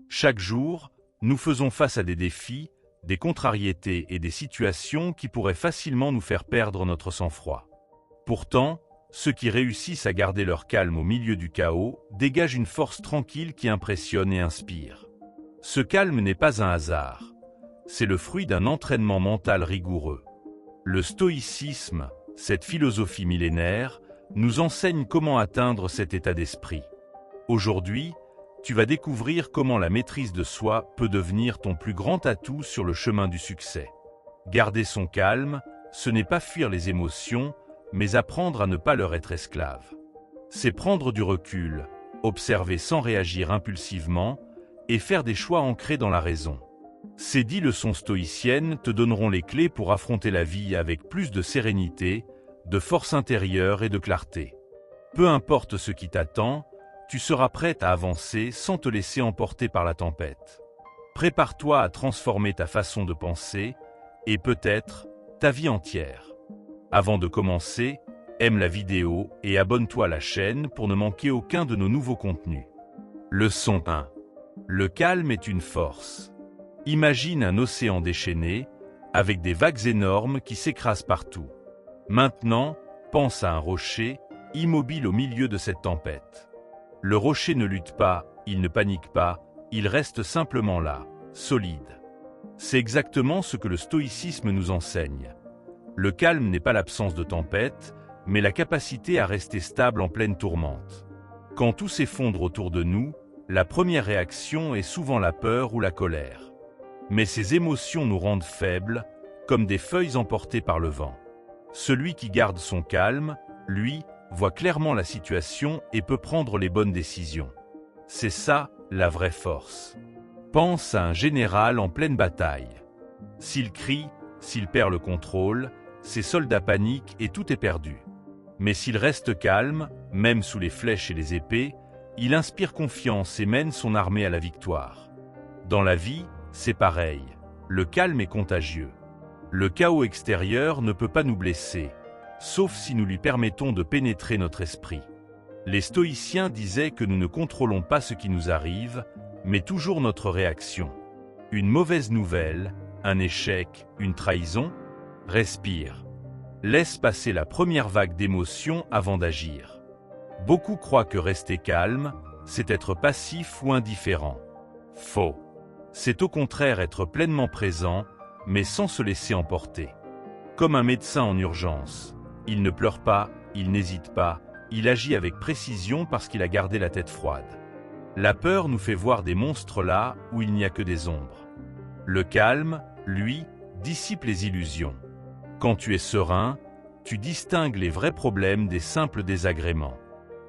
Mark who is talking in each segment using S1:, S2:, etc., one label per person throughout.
S1: Chaque jour, nous faisons face à des défis, des contrariétés et des situations qui pourraient facilement nous faire perdre notre sang-froid. Pourtant, ceux qui réussissent à garder leur calme au milieu du chaos dégagent une force tranquille qui impressionne et inspire. Ce calme n'est pas un hasard, c'est le fruit d'un entraînement mental rigoureux. Le stoïcisme, cette philosophie millénaire, nous enseigne comment atteindre cet état d'esprit. Aujourd'hui, tu vas découvrir comment la maîtrise de soi peut devenir ton plus grand atout sur le chemin du succès. Garder son calme, ce n'est pas fuir les émotions, mais apprendre à ne pas leur être esclave. C'est prendre du recul, observer sans réagir impulsivement et faire des choix ancrés dans la raison. Ces 10 leçons stoïciennes te donneront les clés pour affronter la vie avec plus de sérénité, de force intérieure et de clarté. Peu importe ce qui t'attend, tu seras prête à avancer sans te laisser emporter par la tempête. Prépare-toi à transformer ta façon de penser et peut-être ta vie entière. Avant de commencer, aime la vidéo et abonne-toi à la chaîne pour ne manquer aucun de nos nouveaux contenus. Leçon 1. Le calme est une force. Imagine un océan déchaîné, avec des vagues énormes qui s'écrasent partout. Maintenant, pense à un rocher, immobile au milieu de cette tempête. Le rocher ne lutte pas, il ne panique pas, il reste simplement là, solide. C'est exactement ce que le stoïcisme nous enseigne. Le calme n'est pas l'absence de tempête, mais la capacité à rester stable en pleine tourmente. Quand tout s'effondre autour de nous, la première réaction est souvent la peur ou la colère. Mais ces émotions nous rendent faibles, comme des feuilles emportées par le vent. Celui qui garde son calme, lui, voit clairement la situation et peut prendre les bonnes décisions. C'est ça, la vraie force. Pense à un général en pleine bataille. S'il crie, s'il perd le contrôle, ses soldats paniquent et tout est perdu. Mais s'il reste calme, même sous les flèches et les épées, il inspire confiance et mène son armée à la victoire. Dans la vie, c'est pareil. Le calme est contagieux. Le chaos extérieur ne peut pas nous blesser, sauf si nous lui permettons de pénétrer notre esprit. Les stoïciens disaient que nous ne contrôlons pas ce qui nous arrive, mais toujours notre réaction. Une mauvaise nouvelle, un échec, une trahison? Respire. Laisse passer la première vague d'émotions avant d'agir. Beaucoup croient que rester calme, c'est être passif ou indifférent. Faux. C'est au contraire être pleinement présent, mais sans se laisser emporter. Comme un médecin en urgence. Il ne pleure pas, il n'hésite pas, il agit avec précision parce qu'il a gardé la tête froide. La peur nous fait voir des monstres là où il n'y a que des ombres. Le calme, lui, dissipe les illusions. Quand tu es serein, tu distingues les vrais problèmes des simples désagréments.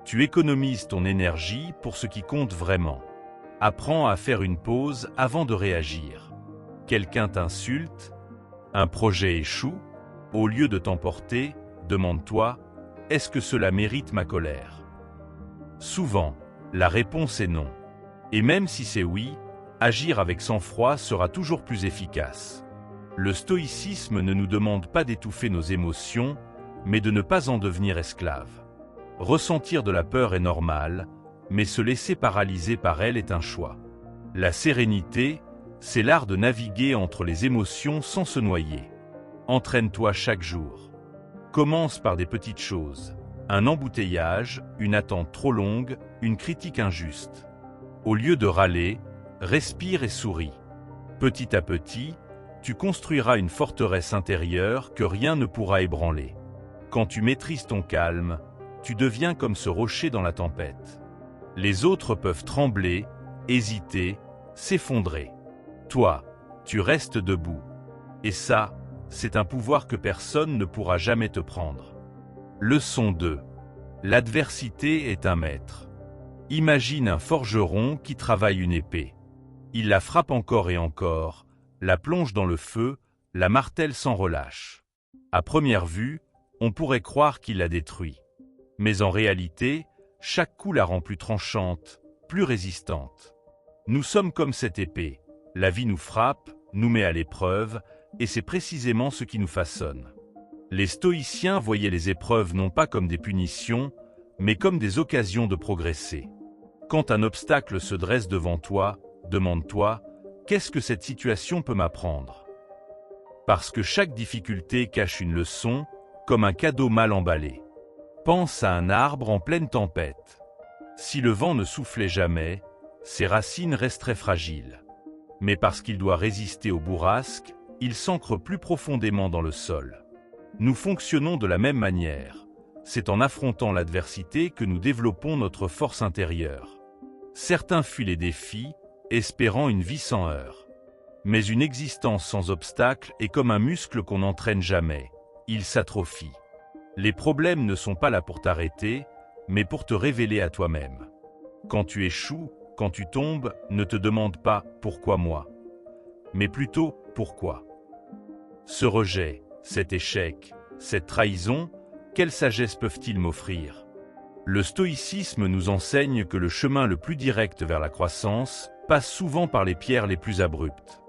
S1: Tu économises ton énergie pour ce qui compte vraiment. Apprends à faire une pause avant de réagir. Quelqu'un t'insulte, un projet échoue, au lieu de t'emporter, demande-toi, est-ce que cela mérite ma colère? Souvent, la réponse est non. Et même si c'est oui, agir avec sang-froid sera toujours plus efficace. Le stoïcisme ne nous demande pas d'étouffer nos émotions, mais de ne pas en devenir esclave. Ressentir de la peur est normal, mais se laisser paralyser par elle est un choix. La sérénité, c'est l'art de naviguer entre les émotions sans se noyer. Entraîne-toi chaque jour. Commence par des petites choses. Un embouteillage, une attente trop longue, une critique injuste. Au lieu de râler, respire et souris. Petit à petit, tu construiras une forteresse intérieure que rien ne pourra ébranler. Quand tu maîtrises ton calme, tu deviens comme ce rocher dans la tempête. Les autres peuvent trembler, hésiter, s'effondrer. Toi, tu restes debout. Et ça, c'est un pouvoir que personne ne pourra jamais te prendre. Leçon 2. L'adversité est un maître. Imagine un forgeron qui travaille une épée. Il la frappe encore et encore, la plonge dans le feu, la martèle sans relâche. À première vue, on pourrait croire qu'il la détruit. Mais en réalité, chaque coup la rend plus tranchante, plus résistante. Nous sommes comme cette épée. La vie nous frappe, nous met à l'épreuve, et c'est précisément ce qui nous façonne. Les stoïciens voyaient les épreuves non pas comme des punitions, mais comme des occasions de progresser. Quand un obstacle se dresse devant toi, demande-toi, qu'est-ce que cette situation peut m'apprendre? Parce que chaque difficulté cache une leçon, comme un cadeau mal emballé. Pense à un arbre en pleine tempête. Si le vent ne soufflait jamais, ses racines resteraient fragiles. Mais parce qu'il doit résister aux bourrasques, il s'ancre plus profondément dans le sol. Nous fonctionnons de la même manière. C'est en affrontant l'adversité que nous développons notre force intérieure. Certains fuient les défis, espérant une vie sans heurts. Mais une existence sans obstacles est comme un muscle qu'on n'entraîne jamais. Il s'atrophie. Les problèmes ne sont pas là pour t'arrêter, mais pour te révéler à toi-même. Quand tu échoues, quand tu tombes, ne te demande pas « pourquoi moi ?», mais plutôt « pourquoi ?» Ce rejet, cet échec, cette trahison, quelle sagesse peuvent-ils m'offrir? Le stoïcisme nous enseigne que le chemin le plus direct vers la croissance passe souvent par les pierres les plus abruptes.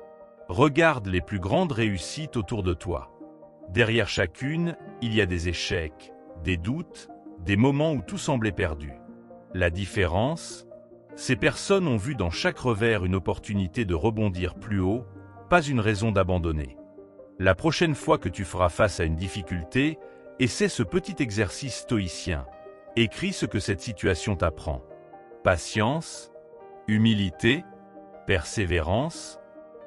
S1: Regarde les plus grandes réussites autour de toi. Derrière chacune, il y a des échecs, des doutes, des moments où tout semblait perdu. La différence, ces personnes ont vu dans chaque revers une opportunité de rebondir plus haut, pas une raison d'abandonner. La prochaine fois que tu feras face à une difficulté, essaie ce petit exercice stoïcien. Écris ce que cette situation t'apprend. Patience, humilité, persévérance.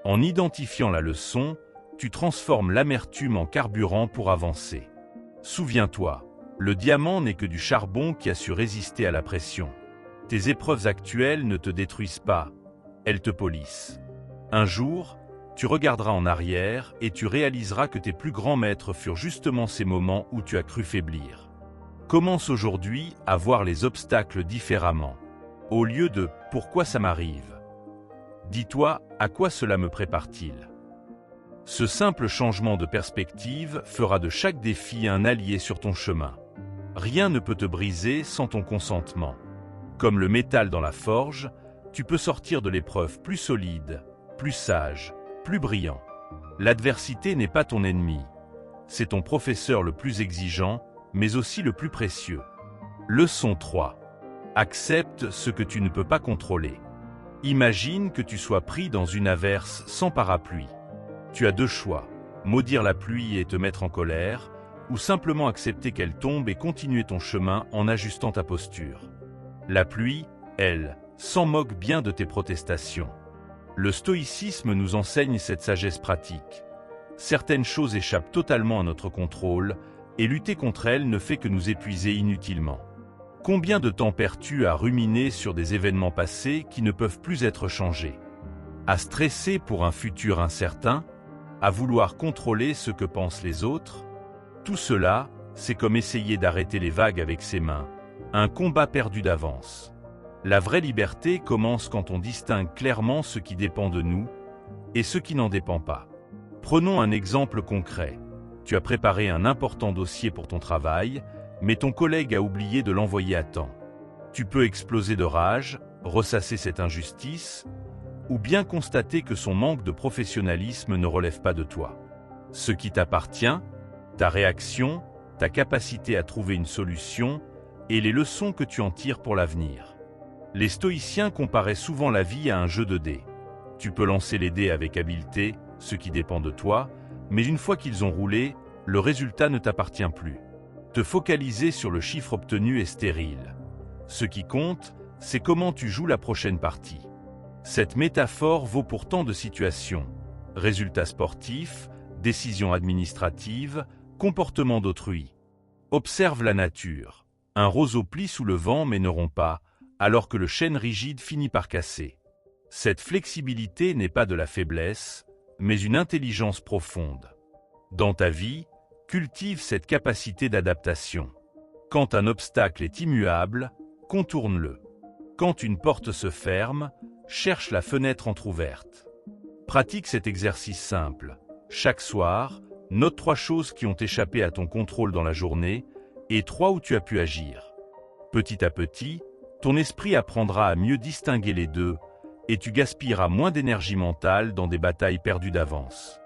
S1: En identifiant la leçon, tu transformes l'amertume en carburant pour avancer. Souviens-toi, le diamant n'est que du charbon qui a su résister à la pression. Tes épreuves actuelles ne te détruisent pas, elles te polissent. Un jour, tu regarderas en arrière et tu réaliseras que tes plus grands maîtres furent justement ces moments où tu as cru faiblir. Commence aujourd'hui à voir les obstacles différemment. Au lieu de « pourquoi ça m'arrive ?», dis-toi « à quoi cela me prépare-t-il ?» Ce simple changement de perspective fera de chaque défi un allié sur ton chemin. Rien ne peut te briser sans ton consentement. Comme le métal dans la forge, tu peux sortir de l'épreuve plus solide, plus sage, plus brillant. L'adversité n'est pas ton ennemi. C'est ton professeur le plus exigeant, mais aussi le plus précieux. Leçon 3. Accepte ce que tu ne peux pas contrôler. Imagine que tu sois pris dans une averse sans parapluie. Tu as deux choix, maudire la pluie et te mettre en colère, ou simplement accepter qu'elle tombe et continuer ton chemin en ajustant ta posture. La pluie, elle, s'en moque bien de tes protestations. Le stoïcisme nous enseigne cette sagesse pratique. Certaines choses échappent totalement à notre contrôle, et lutter contre elles ne fait que nous épuiser inutilement. Combien de temps perds-tu à ruminer sur des événements passés qui ne peuvent plus être changés? À stresser pour un futur incertain? À vouloir contrôler ce que pensent les autres? Tout cela, c'est comme essayer d'arrêter les vagues avec ses mains, un combat perdu d'avance. La vraie liberté commence quand on distingue clairement ce qui dépend de nous et ce qui n'en dépend pas. Prenons un exemple concret. Tu as préparé un important dossier pour ton travail, mais ton collègue a oublié de l'envoyer à temps. Tu peux exploser de rage, ressasser cette injustice, ou bien constater que son manque de professionnalisme ne relève pas de toi. Ce qui t'appartient, ta réaction, ta capacité à trouver une solution et les leçons que tu en tires pour l'avenir. Les stoïciens comparaient souvent la vie à un jeu de dés. Tu peux lancer les dés avec habileté, ce qui dépend de toi, mais une fois qu'ils ont roulé, le résultat ne t'appartient plus. Te focaliser sur le chiffre obtenu est stérile. Ce qui compte, c'est comment tu joues la prochaine partie. Cette métaphore vaut pour tant de situations. Résultats sportifs, décisions administratives, comportement d'autrui. Observe la nature. Un roseau plie sous le vent mais ne rompt pas, alors que le chêne rigide finit par casser. Cette flexibilité n'est pas de la faiblesse, mais une intelligence profonde. Dans ta vie, cultive cette capacité d'adaptation. Quand un obstacle est immuable, contourne-le. Quand une porte se ferme, cherche la fenêtre entr'ouverte. Pratique cet exercice simple. Chaque soir, note 3 choses qui ont échappé à ton contrôle dans la journée et 3 où tu as pu agir. Petit à petit, ton esprit apprendra à mieux distinguer les deux et tu gaspilleras moins d'énergie mentale dans des batailles perdues d'avance.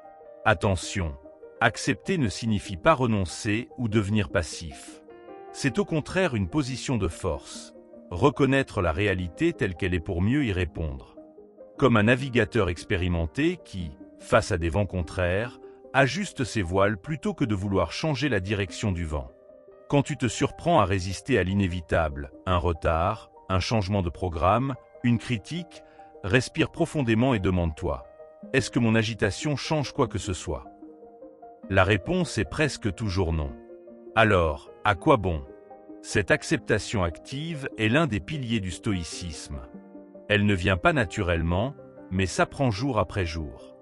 S1: Attention, accepter ne signifie pas renoncer ou devenir passif. C'est au contraire une position de force. Reconnaître la réalité telle qu'elle est pour mieux y répondre. comme un navigateur expérimenté qui, face à des vents contraires, ajuste ses voiles plutôt que de vouloir changer la direction du vent. Quand tu te surprends à résister à l'inévitable, un retard, un changement de programme, une critique, respire profondément et demande-toi, est-ce que mon agitation change quoi que ce soit? La réponse est presque toujours non. Alors, à quoi bon? Cette acceptation active est l'un des piliers du stoïcisme. Elle ne vient pas naturellement, mais s'apprend jour après jour.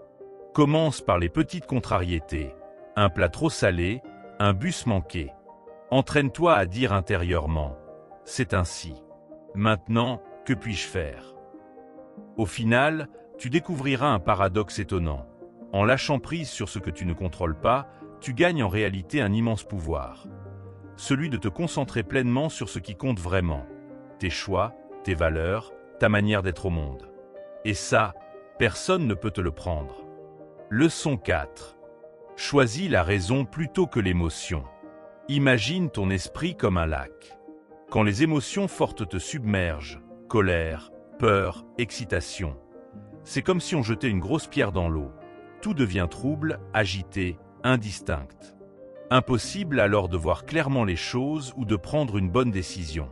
S1: Commence par les petites contrariétés, un plat trop salé, un bus manqué. Entraîne-toi à dire intérieurement, c'est ainsi. Maintenant, que puis-je faire? Au final, tu découvriras un paradoxe étonnant. En lâchant prise sur ce que tu ne contrôles pas, tu gagnes en réalité un immense pouvoir. Celui de te concentrer pleinement sur ce qui compte vraiment. Tes choix, tes valeurs, ta manière d'être au monde. Et ça, personne ne peut te le prendre. Leçon 4. Choisis la raison plutôt que l'émotion. Imagine ton esprit comme un lac. Quand les émotions fortes te submergent, colère, peur, excitation, c'est comme si on jetait une grosse pierre dans l'eau. Tout devient trouble, agité, indistinct. Impossible alors de voir clairement les choses ou de prendre une bonne décision.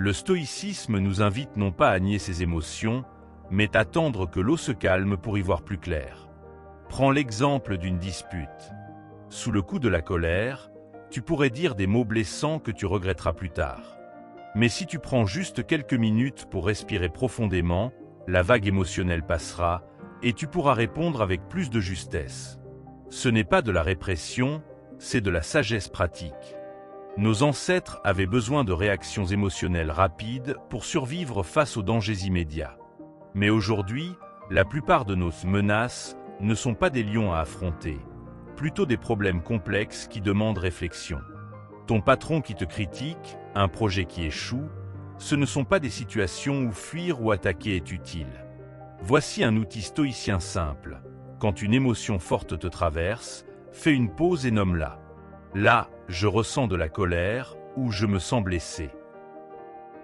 S1: Le stoïcisme nous invite non pas à nier ses émotions, mais à attendre que l'eau se calme pour y voir plus clair. Prends l'exemple d'une dispute. Sous le coup de la colère, tu pourrais dire des mots blessants que tu regretteras plus tard. Mais si tu prends juste quelques minutes pour respirer profondément, la vague émotionnelle passera et tu pourras répondre avec plus de justesse. Ce n'est pas de la répression, c'est de la sagesse pratique. Nos ancêtres avaient besoin de réactions émotionnelles rapides pour survivre face aux dangers immédiats. Mais aujourd'hui, la plupart de nos menaces ne sont pas des lions à affronter, plutôt des problèmes complexes qui demandent réflexion. Ton patron qui te critique, un projet qui échoue, ce ne sont pas des situations où fuir ou attaquer est utile. Voici un outil stoïcien simple. Quand une émotion forte te traverse, fais une pause et nomme-la. Là, je ressens de la colère ou je me sens blessé.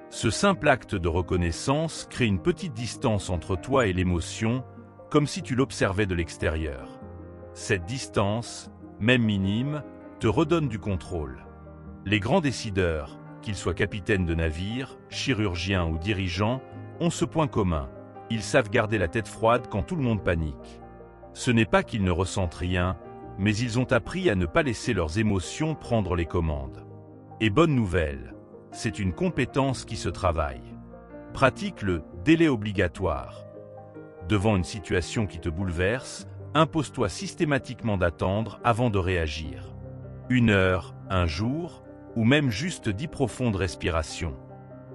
S1: Ce simple acte de reconnaissance crée une petite distance entre toi et l'émotion, comme si tu l'observais de l'extérieur. Cette distance, même minime, te redonne du contrôle. Les grands décideurs, qu'ils soient capitaines de navires, chirurgiens ou dirigeants, ont ce point commun. Ils savent garder la tête froide quand tout le monde panique. Ce n'est pas qu'ils ne ressentent rien, mais ils ont appris à ne pas laisser leurs émotions prendre les commandes. Et bonne nouvelle, c'est une compétence qui se travaille. Pratique le délai obligatoire. Devant une situation qui te bouleverse, impose-toi systématiquement d'attendre avant de réagir. 1 heure, 1 jour, ou même juste 10 profondes respirations.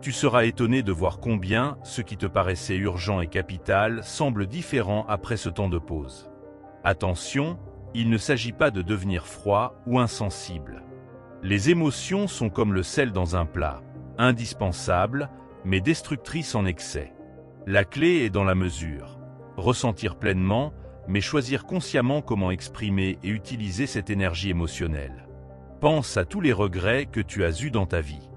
S1: Tu seras étonné de voir combien ce qui te paraissait urgent et capital semble différent après ce temps de pause. Attention, il ne s'agit pas de devenir froid ou insensible. Les émotions sont comme le sel dans un plat, indispensables, mais destructrices en excès. La clé est dans la mesure. Ressentir pleinement, mais choisir consciemment comment exprimer et utiliser cette énergie émotionnelle. Pense à tous les regrets que tu as eus dans ta vie.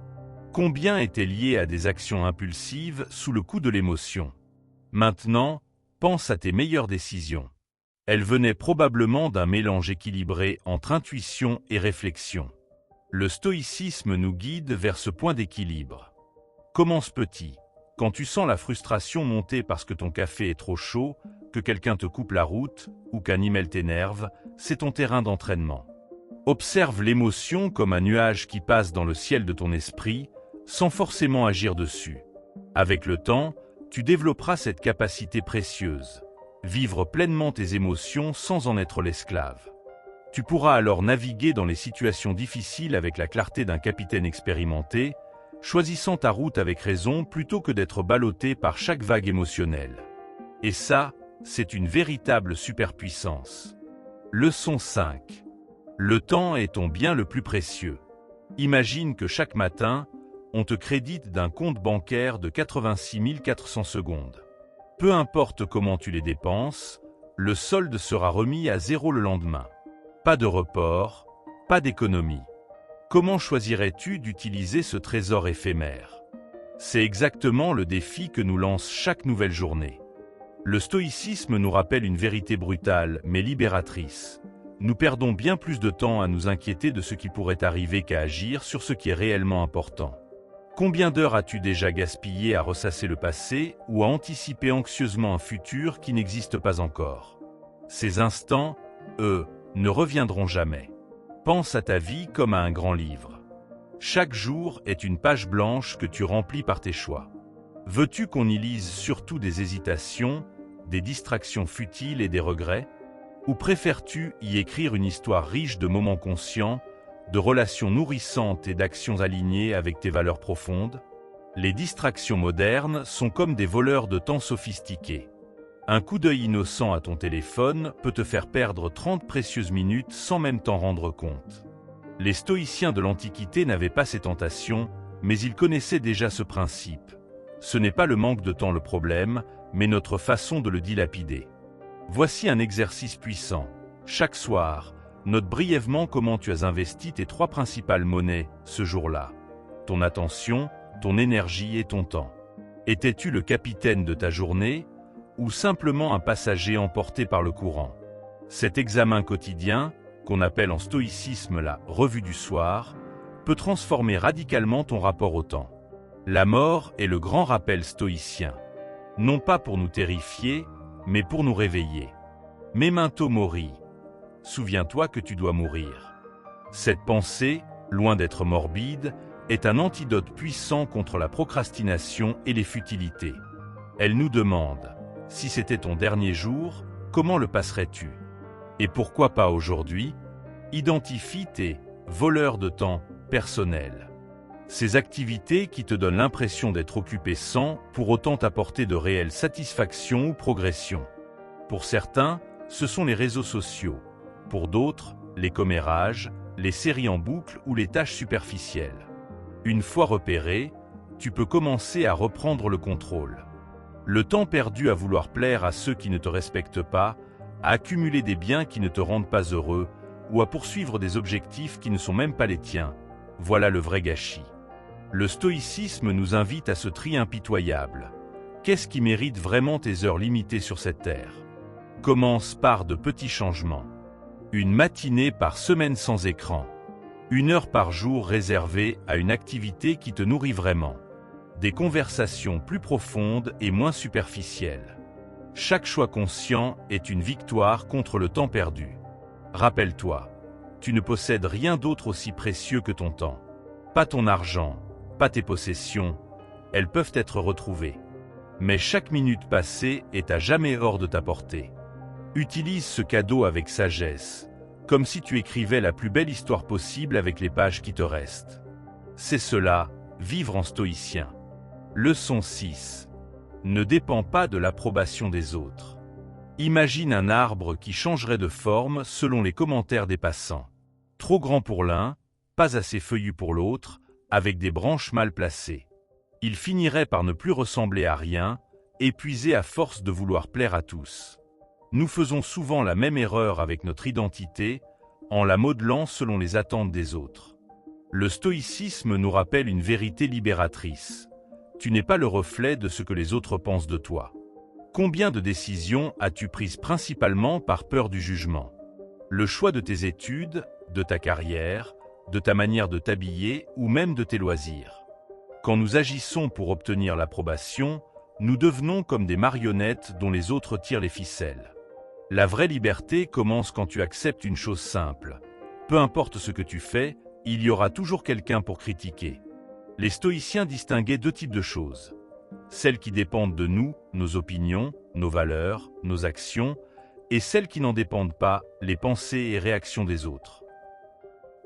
S1: Combien étaient liés à des actions impulsives sous le coup de l'émotion? Maintenant, pense à tes meilleures décisions. Elles venaient probablement d'un mélange équilibré entre intuition et réflexion. Le stoïcisme nous guide vers ce point d'équilibre. Commence petit. Quand tu sens la frustration monter parce que ton café est trop chaud, que quelqu'un te coupe la route ou qu'un email t'énerve, c'est ton terrain d'entraînement. Observe l'émotion comme un nuage qui passe dans le ciel de ton esprit, sans forcément agir dessus. Avec le temps, tu développeras cette capacité précieuse. Vivre pleinement tes émotions sans en être l'esclave. Tu pourras alors naviguer dans les situations difficiles avec la clarté d'un capitaine expérimenté, choisissant ta route avec raison plutôt que d'être ballotté par chaque vague émotionnelle. Et ça, c'est une véritable superpuissance. Leçon 5. Le temps est ton bien le plus précieux. Imagine que chaque matin, on te crédite d'un compte bancaire de 86 400 secondes. Peu importe comment tu les dépenses, le solde sera remis à 0 le lendemain. Pas de report, pas d'économie. Comment choisirais-tu d'utiliser ce trésor éphémère? C'est exactement le défi que nous lance chaque nouvelle journée. Le stoïcisme nous rappelle une vérité brutale, mais libératrice. Nous perdons bien plus de temps à nous inquiéter de ce qui pourrait arriver qu'à agir sur ce qui est réellement important. Combien d'heures as-tu déjà gaspillé à ressasser le passé ou à anticiper anxieusement un futur qui n'existe pas encore? Ces instants, eux, ne reviendront jamais. Pense à ta vie comme à un grand livre. Chaque jour est une page blanche que tu remplis par tes choix. Veux-tu qu'on y lise surtout des hésitations, des distractions futiles et des regrets? Ou préfères-tu y écrire une histoire riche de moments conscients, de relations nourrissantes et d'actions alignées avec tes valeurs profondes? Les distractions modernes sont comme des voleurs de temps sophistiqués. Un coup d'œil innocent à ton téléphone peut te faire perdre 30 précieuses minutes sans même t'en rendre compte. Les stoïciens de l'Antiquité n'avaient pas ces tentations, mais ils connaissaient déjà ce principe. Ce n'est pas le manque de temps le problème, mais notre façon de le dilapider. Voici un exercice puissant. Chaque soir, note brièvement comment tu as investi tes 3 principales monnaies ce jour-là. Ton attention, ton énergie et ton temps. Étais-tu le capitaine de ta journée ou simplement un passager emporté par le courant? Cet examen quotidien, qu'on appelle en stoïcisme la « revue du soir », peut transformer radicalement ton rapport au temps. La mort est le grand rappel stoïcien. Non pas pour nous terrifier, mais pour nous réveiller. Memento mori. Souviens-toi que tu dois mourir. Cette pensée, loin d'être morbide, est un antidote puissant contre la procrastination et les futilités. Elle nous demande, si c'était ton dernier jour, comment le passerais-tu? Et pourquoi pas aujourd'hui? Identifie tes voleurs de temps personnels. Ces activités qui te donnent l'impression d'être occupé sans pour autant t'apporter de réelles satisfactions ou progression. Pour certains, ce sont les réseaux sociaux. Pour d'autres, les commérages, les séries en boucle ou les tâches superficielles. Une fois repéré, tu peux commencer à reprendre le contrôle. Le temps perdu à vouloir plaire à ceux qui ne te respectent pas, à accumuler des biens qui ne te rendent pas heureux ou à poursuivre des objectifs qui ne sont même pas les tiens, voilà le vrai gâchis. Le stoïcisme nous invite à ce tri impitoyable. Qu'est-ce qui mérite vraiment tes heures limitées sur cette terre? Commence par de petits changements. Une matinée par semaine sans écran. 1 heure par jour réservée à une activité qui te nourrit vraiment. Des conversations plus profondes et moins superficielles. Chaque choix conscient est une victoire contre le temps perdu. Rappelle-toi, tu ne possèdes rien d'autre aussi précieux que ton temps. Pas ton argent, pas tes possessions, elles peuvent être retrouvées. Mais chaque minute passée est à jamais hors de ta portée. Utilise ce cadeau avec sagesse, comme si tu écrivais la plus belle histoire possible avec les pages qui te restent. C'est cela, vivre en stoïcien. Leçon 6. Ne dépend pas de l'approbation des autres. Imagine un arbre qui changerait de forme selon les commentaires des passants. Trop grand pour l'un, pas assez feuillu pour l'autre, avec des branches mal placées. Il finirait par ne plus ressembler à rien, épuisé à force de vouloir plaire à tous. Nous faisons souvent la même erreur avec notre identité, en la modelant selon les attentes des autres. Le stoïcisme nous rappelle une vérité libératrice. Tu n'es pas le reflet de ce que les autres pensent de toi. Combien de décisions as-tu prises principalement par peur du jugement? Le choix de tes études, de ta carrière, de ta manière de t'habiller ou même de tes loisirs. Quand nous agissons pour obtenir l'approbation, nous devenons comme des marionnettes dont les autres tirent les ficelles. La vraie liberté commence quand tu acceptes une chose simple. Peu importe ce que tu fais, il y aura toujours quelqu'un pour critiquer. Les stoïciens distinguaient 2 types de choses. Celles qui dépendent de nous, nos opinions, nos valeurs, nos actions, et celles qui n'en dépendent pas, les pensées et réactions des autres.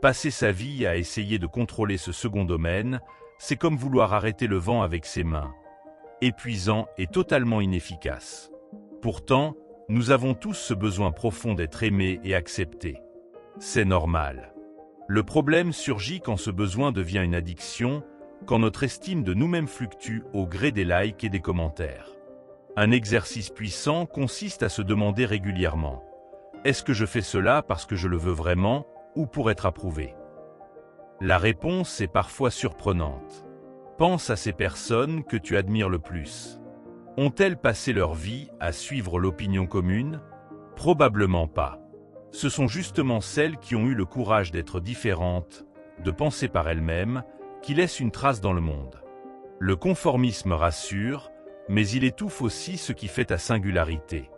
S1: Passer sa vie à essayer de contrôler ce second domaine, c'est comme vouloir arrêter le vent avec ses mains. Épuisant et totalement inefficace. Pourtant, nous avons tous ce besoin profond d'être aimés et acceptés. C'est normal. Le problème surgit quand ce besoin devient une addiction, quand notre estime de nous-mêmes fluctue au gré des likes et des commentaires. Un exercice puissant consiste à se demander régulièrement « Est-ce que je fais cela parce que je le veux vraiment ou pour être approuvé ?» La réponse est parfois surprenante. Pense à ces personnes que tu admires le plus. Ont-elles passé leur vie à suivre l'opinion commune? Probablement pas. Ce sont justement celles qui ont eu le courage d'être différentes, de penser par elles-mêmes, qui laissent une trace dans le monde. Le conformisme rassure, mais il étouffe aussi ce qui fait ta singularité.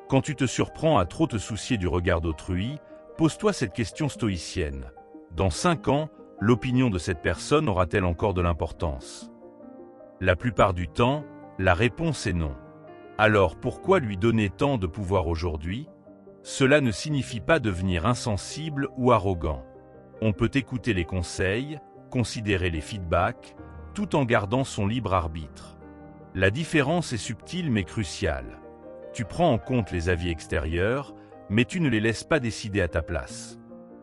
S1: Quand tu te surprends à trop te soucier du regard d'autrui, pose-toi cette question stoïcienne. Dans 5 ans, l'opinion de cette personne aura-t-elle encore de l'importance? La plupart du temps, la réponse est non. Alors pourquoi lui donner tant de pouvoir aujourd'hui? Cela ne signifie pas devenir insensible ou arrogant. On peut écouter les conseils, considérer les feedbacks, tout en gardant son libre arbitre. La différence est subtile mais cruciale. Tu prends en compte les avis extérieurs, mais tu ne les laisses pas décider à ta place.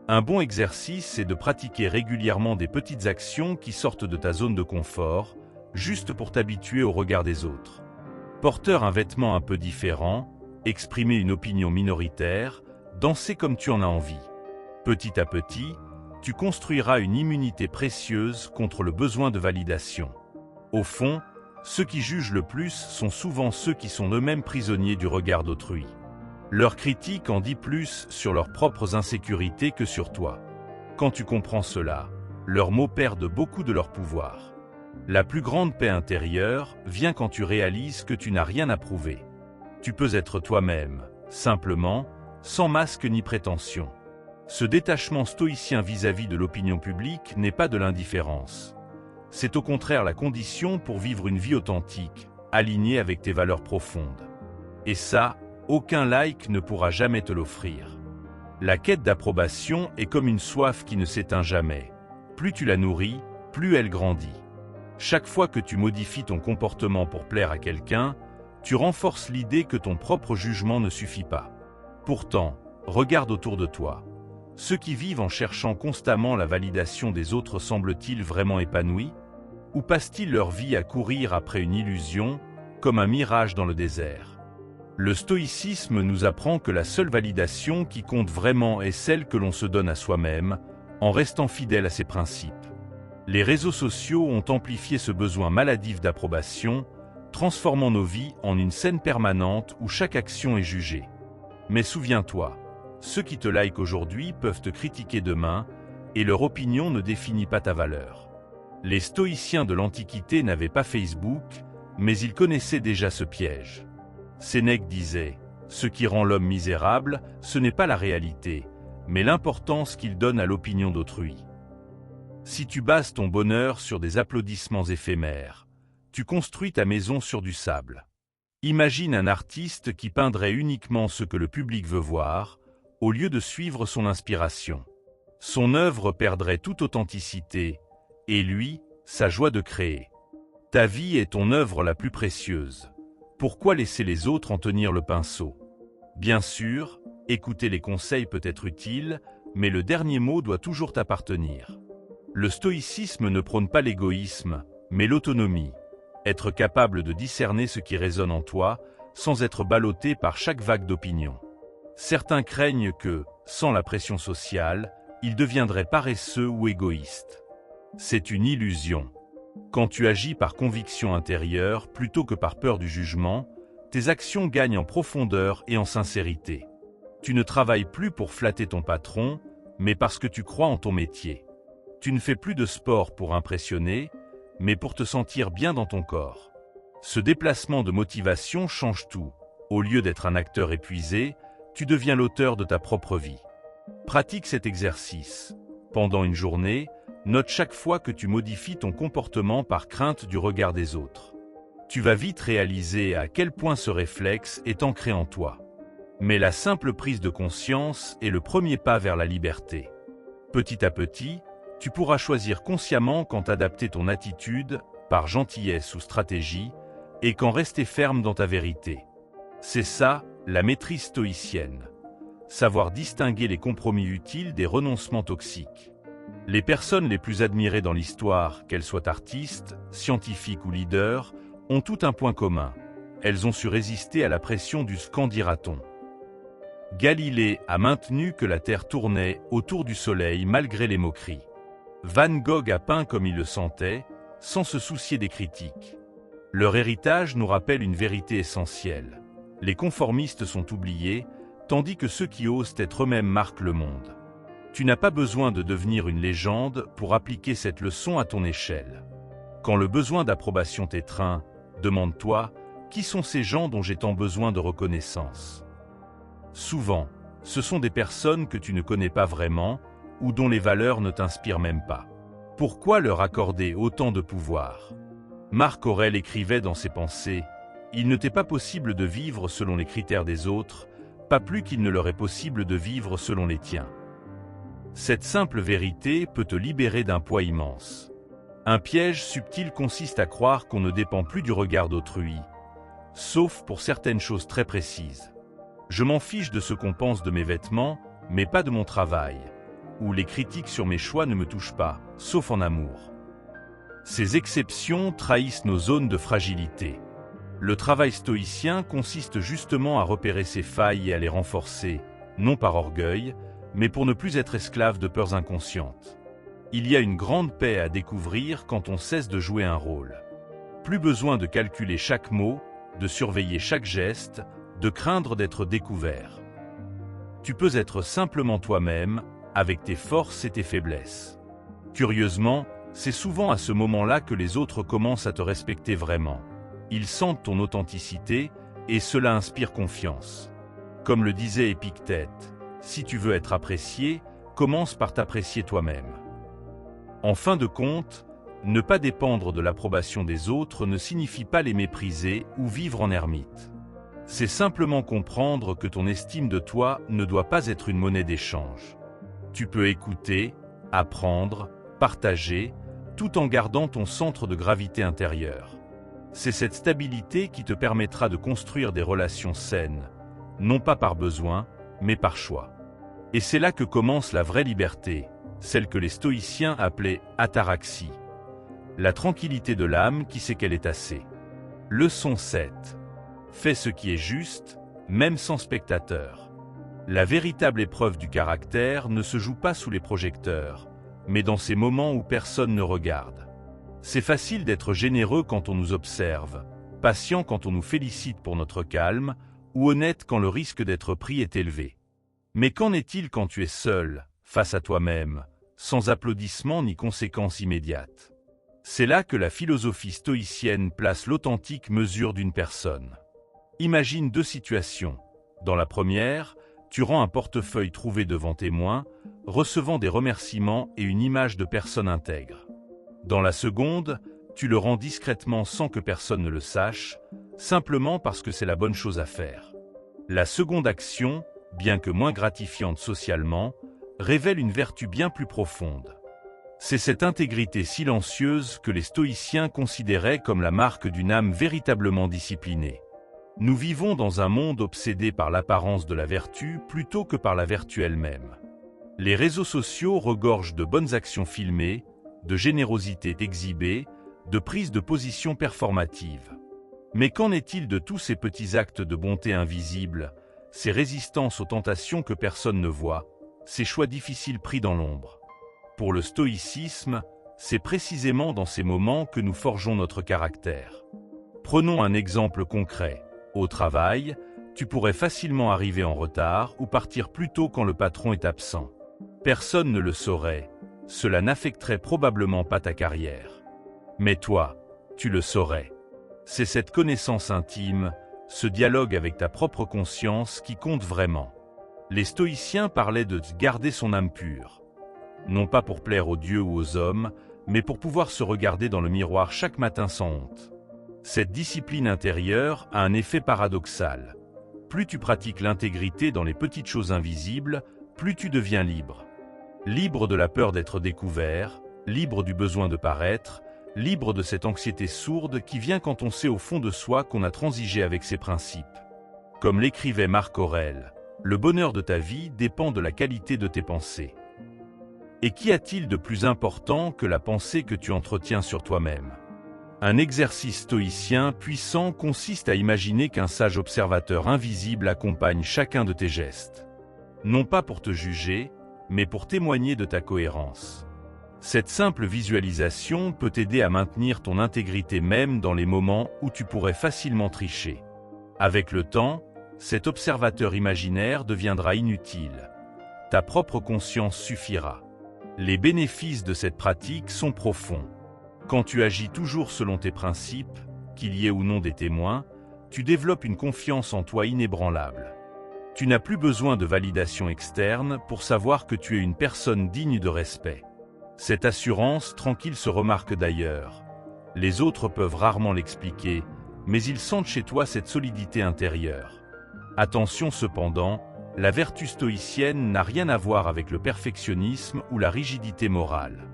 S1: Un bon exercice est de pratiquer régulièrement des petites actions qui sortent de ta zone de confort, juste pour t'habituer au regard des autres. Porteur un vêtement un peu différent, exprimer une opinion minoritaire, danser comme tu en as envie. Petit à petit, tu construiras une immunité précieuse contre le besoin de validation. Au fond, ceux qui jugent le plus sont souvent ceux qui sont eux-mêmes prisonniers du regard d'autrui. Leur critique en dit plus sur leurs propres insécurités que sur toi. Quand tu comprends cela, leurs mots perdent beaucoup de leur pouvoir. La plus grande paix intérieure vient quand tu réalises que tu n'as rien à prouver. Tu peux être toi-même, simplement, sans masque ni prétention. Ce détachement stoïcien vis-à-vis de l'opinion publique n'est pas de l'indifférence. C'est au contraire la condition pour vivre une vie authentique, alignée avec tes valeurs profondes. Et ça, aucun like ne pourra jamais te l'offrir. La quête d'approbation est comme une soif qui ne s'éteint jamais. Plus tu la nourris, plus elle grandit. Chaque fois que tu modifies ton comportement pour plaire à quelqu'un, tu renforces l'idée que ton propre jugement ne suffit pas. Pourtant, regarde autour de toi. Ceux qui vivent en cherchant constamment la validation des autres semblent-ils vraiment épanouis? Ou passent-ils leur vie à courir après une illusion, comme un mirage dans le désert? Le stoïcisme nous apprend que la seule validation qui compte vraiment est celle que l'on se donne à soi-même, en restant fidèle à ses principes. Les réseaux sociaux ont amplifié ce besoin maladif d'approbation, transformant nos vies en une scène permanente où chaque action est jugée. Mais souviens-toi, ceux qui te likent aujourd'hui peuvent te critiquer demain, et leur opinion ne définit pas ta valeur. Les stoïciens de l'Antiquité n'avaient pas Facebook, mais ils connaissaient déjà ce piège. Sénèque disait « Ce qui rend l'homme misérable, ce n'est pas la réalité, mais l'importance qu'il donne à l'opinion d'autrui. » Si tu bases ton bonheur sur des applaudissements éphémères, tu construis ta maison sur du sable. Imagine un artiste qui peindrait uniquement ce que le public veut voir, au lieu de suivre son inspiration. Son œuvre perdrait toute authenticité, et lui, sa joie de créer. Ta vie est ton œuvre la plus précieuse. Pourquoi laisser les autres en tenir le pinceau? Bien sûr, écouter les conseils peut être utile, mais le dernier mot doit toujours t'appartenir. Le stoïcisme ne prône pas l'égoïsme, mais l'autonomie. Être capable de discerner ce qui résonne en toi, sans être ballotté par chaque vague d'opinion. Certains craignent que, sans la pression sociale, ils deviendraient paresseux ou égoïstes. C'est une illusion. Quand tu agis par conviction intérieure plutôt que par peur du jugement, tes actions gagnent en profondeur et en sincérité. Tu ne travailles plus pour flatter ton patron, mais parce que tu crois en ton métier. Tu ne fais plus de sport pour impressionner, mais pour te sentir bien dans ton corps. Ce déplacement de motivation change tout. Au lieu d'être un acteur épuisé, tu deviens l'auteur de ta propre vie. Pratique cet exercice. Pendant une journée, note chaque fois que tu modifies ton comportement par crainte du regard des autres. Tu vas vite réaliser à quel point ce réflexe est ancré en toi. Mais la simple prise de conscience est le premier pas vers la liberté. Petit à petit, tu pourras choisir consciemment quand adapter ton attitude, par gentillesse ou stratégie, et quand rester ferme dans ta vérité. C'est ça, la maîtrise stoïcienne. Savoir distinguer les compromis utiles des renoncements toxiques. Les personnes les plus admirées dans l'histoire, qu'elles soient artistes, scientifiques ou leaders, ont tout un point commun. Elles ont su résister à la pression du « qu'en dira-t-on ». Galilée a maintenu que la Terre tournait autour du Soleil malgré les moqueries. Van Gogh a peint comme il le sentait, sans se soucier des critiques. Leur héritage nous rappelle une vérité essentielle. Les conformistes sont oubliés, tandis que ceux qui osent être eux-mêmes marquent le monde. Tu n'as pas besoin de devenir une légende pour appliquer cette leçon à ton échelle. Quand le besoin d'approbation t'étreint, demande-toi, qui sont ces gens dont j'ai tant besoin de reconnaissance? Souvent, ce sont des personnes que tu ne connais pas vraiment ou dont les valeurs ne t'inspirent même pas. Pourquoi leur accorder autant de pouvoir? Marc Aurèle écrivait dans ses pensées « Il ne t'est pas possible de vivre selon les critères des autres, pas plus qu'il ne leur est possible de vivre selon les tiens. » Cette simple vérité peut te libérer d'un poids immense. Un piège subtil consiste à croire qu'on ne dépend plus du regard d'autrui, sauf pour certaines choses très précises. Je m'en fiche de ce qu'on pense de mes vêtements, mais pas de mon travail, ou les critiques sur mes choix ne me touchent pas, sauf en amour. Ces exceptions trahissent nos zones de fragilité. Le travail stoïcien consiste justement à repérer ces failles et à les renforcer, non par orgueil, mais pour ne plus être esclave de peurs inconscientes. Il y a une grande paix à découvrir quand on cesse de jouer un rôle. Plus besoin de calculer chaque mot, de surveiller chaque geste, de craindre d'être découvert. Tu peux être simplement toi-même, avec tes forces et tes faiblesses. Curieusement, c'est souvent à ce moment-là que les autres commencent à te respecter vraiment. Ils sentent ton authenticité et cela inspire confiance. Comme le disait Épictète, si tu veux être apprécié, commence par t'apprécier toi-même. En fin de compte, ne pas dépendre de l'approbation des autres ne signifie pas les mépriser ou vivre en ermite. C'est simplement comprendre que ton estime de toi ne doit pas être une monnaie d'échange. Tu peux écouter, apprendre, partager, tout en gardant ton centre de gravité intérieur. C'est cette stabilité qui te permettra de construire des relations saines, non pas par besoin, mais par choix. Et c'est là que commence la vraie liberté, celle que les stoïciens appelaient ataraxie. La tranquillité de l'âme qui sait qu'elle est assez. Leçon 7. Fais ce qui est juste, même sans spectateur. La véritable épreuve du caractère ne se joue pas sous les projecteurs, mais dans ces moments où personne ne regarde. C'est facile d'être généreux quand on nous observe, patient quand on nous félicite pour notre calme, ou honnête quand le risque d'être pris est élevé. Mais qu'en est-il quand tu es seul, face à toi-même, sans applaudissements ni conséquences immédiates? C'est là que la philosophie stoïcienne place l'authentique mesure d'une personne. Imagine deux situations. Dans la première, tu rends un portefeuille trouvé devant témoin, recevant des remerciements et une image de personne intègre. Dans la seconde, tu le rends discrètement sans que personne ne le sache, simplement parce que c'est la bonne chose à faire. La seconde action, bien que moins gratifiante socialement, révèle une vertu bien plus profonde. C'est cette intégrité silencieuse que les stoïciens considéraient comme la marque d'une âme véritablement disciplinée. Nous vivons dans un monde obsédé par l'apparence de la vertu plutôt que par la vertu elle-même. Les réseaux sociaux regorgent de bonnes actions filmées, de générosité exhibée, de prise de position performative. Mais qu'en est-il de tous ces petits actes de bonté invisibles, ces résistances aux tentations que personne ne voit, ces choix difficiles pris dans l'ombre? Pour le stoïcisme, c'est précisément dans ces moments que nous forgeons notre caractère. Prenons un exemple concret. Au travail, tu pourrais facilement arriver en retard ou partir plus tôt quand le patron est absent. Personne ne le saurait, cela n'affecterait probablement pas ta carrière. Mais toi, tu le saurais. C'est cette connaissance intime, ce dialogue avec ta propre conscience qui compte vraiment. Les stoïciens parlaient de garder son âme pure. Non pas pour plaire aux dieux ou aux hommes, mais pour pouvoir se regarder dans le miroir chaque matin sans honte. Cette discipline intérieure a un effet paradoxal. Plus tu pratiques l'intégrité dans les petites choses invisibles, plus tu deviens libre. Libre de la peur d'être découvert, libre du besoin de paraître, libre de cette anxiété sourde qui vient quand on sait au fond de soi qu'on a transigé avec ses principes. Comme l'écrivait Marc Aurèle, le bonheur de ta vie dépend de la qualité de tes pensées. Et qu'y a-t-il de plus important que la pensée que tu entretiens sur toi-même? Un exercice stoïcien puissant consiste à imaginer qu'un sage observateur invisible accompagne chacun de tes gestes. Non pas pour te juger, mais pour témoigner de ta cohérence. Cette simple visualisation peut t'aider à maintenir ton intégrité même dans les moments où tu pourrais facilement tricher. Avec le temps, cet observateur imaginaire deviendra inutile. Ta propre conscience suffira. Les bénéfices de cette pratique sont profonds. Quand tu agis toujours selon tes principes, qu'il y ait ou non des témoins, tu développes une confiance en toi inébranlable. Tu n'as plus besoin de validation externe pour savoir que tu es une personne digne de respect. Cette assurance tranquille se remarque d'ailleurs. Les autres peuvent rarement l'expliquer, mais ils sentent chez toi cette solidité intérieure. Attention cependant, la vertu stoïcienne n'a rien à voir avec le perfectionnisme ou la rigidité morale.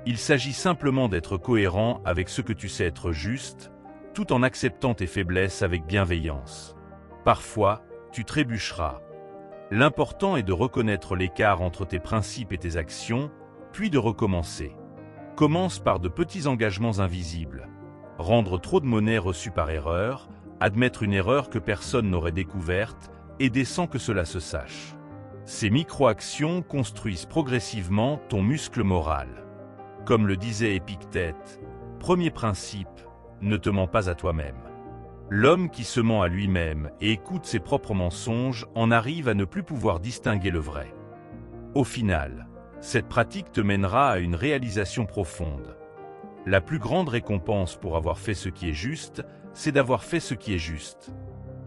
S1: Il s'agit simplement d'être cohérent avec ce que tu sais être juste, tout en acceptant tes faiblesses avec bienveillance. Parfois, tu trébucheras. L'important est de reconnaître l'écart entre tes principes et tes actions, puis de recommencer. Commence par de petits engagements invisibles. Rendre trop de monnaie reçue par erreur, admettre une erreur que personne n'aurait découverte, aider sans que cela se sache. Ces micro-actions construisent progressivement ton muscle moral. Comme le disait Épictète, premier principe, ne te mens pas à toi-même. L'homme qui se ment à lui-même et écoute ses propres mensonges en arrive à ne plus pouvoir distinguer le vrai. Au final, cette pratique te mènera à une réalisation profonde. La plus grande récompense pour avoir fait ce qui est juste, c'est d'avoir fait ce qui est juste.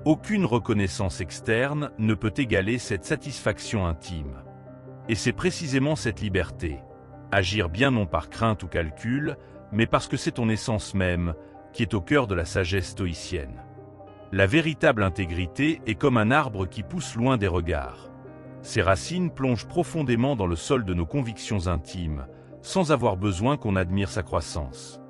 S1: Aucune reconnaissance externe ne peut égaler cette satisfaction intime. Et c'est précisément cette liberté, agir bien non par crainte ou calcul, mais parce que c'est ton essence même, qui est au cœur de la sagesse stoïcienne. La véritable intégrité est comme un arbre qui pousse loin des regards. Ses racines plongent profondément dans le sol de nos convictions intimes, sans avoir besoin qu'on admire sa croissance.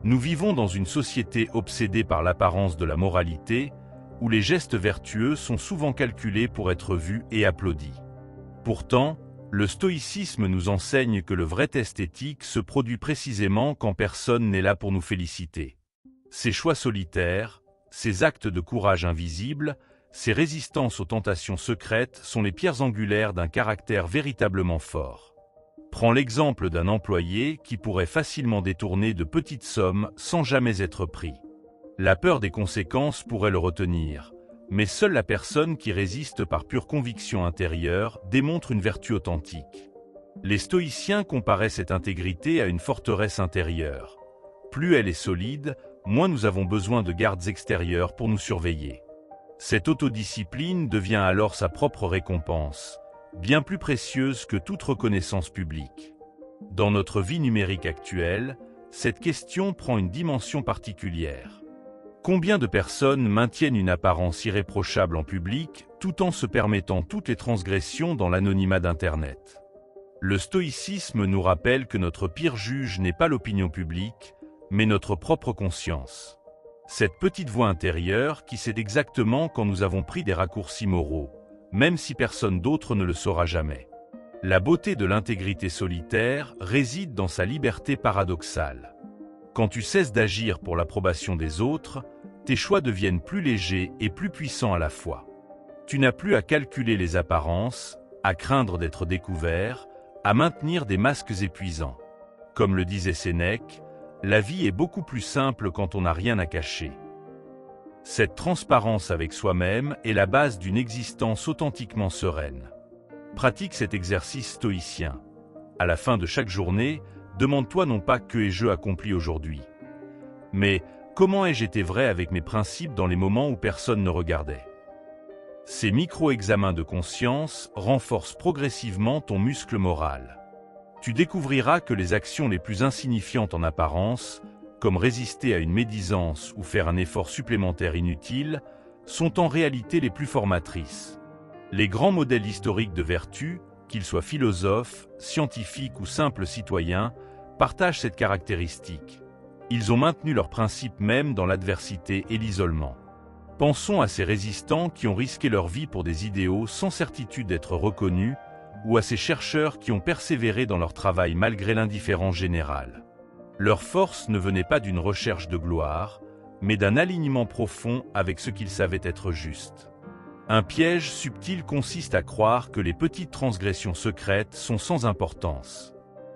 S1: Nous vivons dans une société obsédée par l'apparence de la moralité, où les gestes vertueux sont souvent calculés pour être vus et applaudis. Pourtant, le stoïcisme nous enseigne que le vrai test éthique se produit précisément quand personne n'est là pour nous féliciter. Ces choix solitaires, ces actes de courage invisibles, ces résistances aux tentations secrètes sont les pierres angulaires d'un caractère véritablement fort. Prends l'exemple d'un employé qui pourrait facilement détourner de petites sommes sans jamais être pris. La peur des conséquences pourrait le retenir, mais seule la personne qui résiste par pure conviction intérieure démontre une vertu authentique. Les stoïciens comparaient cette intégrité à une forteresse intérieure. Plus elle est solide, moins nous avons besoin de gardes extérieurs pour nous surveiller. Cette autodiscipline devient alors sa propre récompense, bien plus précieuse que toute reconnaissance publique. Dans notre vie numérique actuelle, cette question prend une dimension particulière. Combien de personnes maintiennent une apparence irréprochable en public tout en se permettant toutes les transgressions dans l'anonymat d'Internet? Le stoïcisme nous rappelle que notre pire juge n'est pas l'opinion publique, mais notre propre conscience. Cette petite voix intérieure qui sait exactement quand nous avons pris des raccourcis moraux, même si personne d'autre ne le saura jamais. La beauté de l'intégrité solitaire réside dans sa liberté paradoxale. Quand tu cesses d'agir pour l'approbation des autres, tes choix deviennent plus légers et plus puissants à la fois. Tu n'as plus à calculer les apparences, à craindre d'être découvert, à maintenir des masques épuisants. Comme le disait Sénèque, la vie est beaucoup plus simple quand on n'a rien à cacher. Cette transparence avec soi-même est la base d'une existence authentiquement sereine. Pratique cet exercice stoïcien. À la fin de chaque journée, demande-toi non pas que ai-je accompli aujourd'hui, mais comment ai-je été vrai avec mes principes dans les moments où personne ne regardait. Ces micro-examens de conscience renforcent progressivement ton muscle moral. Tu découvriras que les actions les plus insignifiantes en apparence, comme résister à une médisance ou faire un effort supplémentaire inutile, sont en réalité les plus formatrices. Les grands modèles historiques de vertu, qu'ils soient philosophes, scientifiques ou simples citoyens, partagent cette caractéristique. Ils ont maintenu leurs principes même dans l'adversité et l'isolement. Pensons à ces résistants qui ont risqué leur vie pour des idéaux sans certitude d'être reconnus, ou à ces chercheurs qui ont persévéré dans leur travail malgré l'indifférence générale. Leur force ne venait pas d'une recherche de gloire, mais d'un alignement profond avec ce qu'ils savaient être juste. Un piège subtil consiste à croire que les petites transgressions secrètes sont sans importance.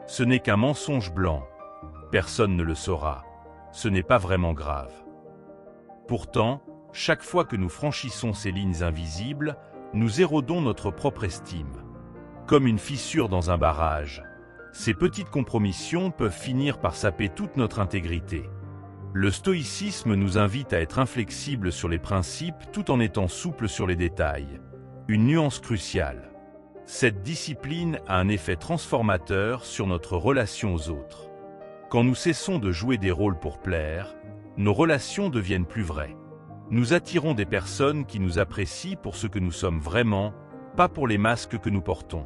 S1: Ce n'est qu'un mensonge blanc. Personne ne le saura. Ce n'est pas vraiment grave. Pourtant, chaque fois que nous franchissons ces lignes invisibles, nous érodons notre propre estime. Comme une fissure dans un barrage, ces petites compromissions peuvent finir par saper toute notre intégrité. Le stoïcisme nous invite à être inflexibles sur les principes tout en étant souples sur les détails. Une nuance cruciale. Cette discipline a un effet transformateur sur notre relation aux autres. Quand nous cessons de jouer des rôles pour plaire, nos relations deviennent plus vraies. Nous attirons des personnes qui nous apprécient pour ce que nous sommes vraiment, pas pour les masques que nous portons.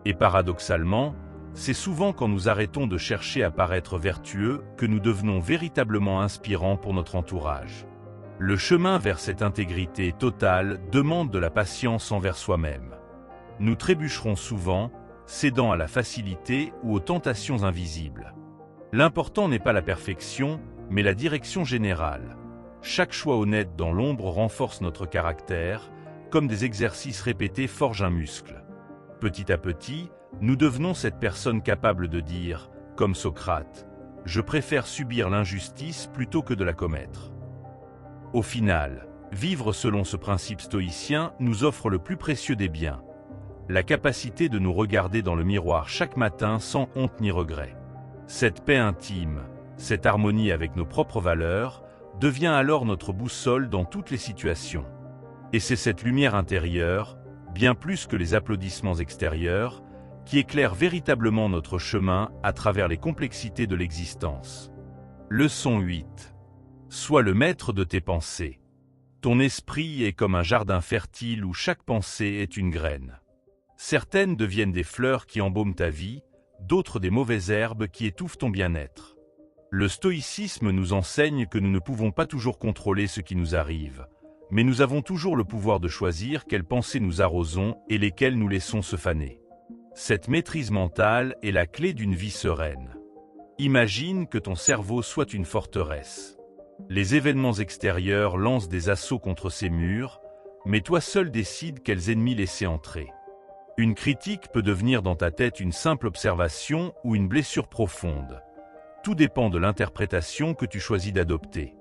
S1: Et paradoxalement, c'est souvent quand nous arrêtons de chercher à paraître vertueux que nous devenons véritablement inspirants pour notre entourage. Le chemin vers cette intégrité totale demande de la patience envers soi-même. Nous trébucherons souvent, cédant à la facilité ou aux tentations invisibles. L'important n'est pas la perfection, mais la direction générale. Chaque choix honnête dans l'ombre renforce notre caractère, comme des exercices répétés forgent un muscle. Petit à petit, nous devenons cette personne capable de dire, comme Socrate, « Je préfère subir l'injustice plutôt que de la commettre ». Au final, vivre selon ce principe stoïcien nous offre le plus précieux des biens, la capacité de nous regarder dans le miroir chaque matin sans honte ni regret. Cette paix intime, cette harmonie avec nos propres valeurs, devient alors notre boussole dans toutes les situations. Et c'est cette lumière intérieure, bien plus que les applaudissements extérieurs, qui éclaire véritablement notre chemin à travers les complexités de l'existence. Leçon 8. Sois le maître de tes pensées. Ton esprit est comme un jardin fertile où chaque pensée est une graine. Certaines deviennent des fleurs qui embaument ta vie, d'autres des mauvaises herbes qui étouffent ton bien-être. Le stoïcisme nous enseigne que nous ne pouvons pas toujours contrôler ce qui nous arrive, mais nous avons toujours le pouvoir de choisir quelles pensées nous arrosons et lesquelles nous laissons se faner. Cette maîtrise mentale est la clé d'une vie sereine. Imagine que ton cerveau soit une forteresse. Les événements extérieurs lancent des assauts contre ces murs, mais toi seul décides quels ennemis laisser entrer. Une critique peut devenir dans ta tête une simple observation ou une blessure profonde. Tout dépend de l'interprétation que tu choisis d'adopter.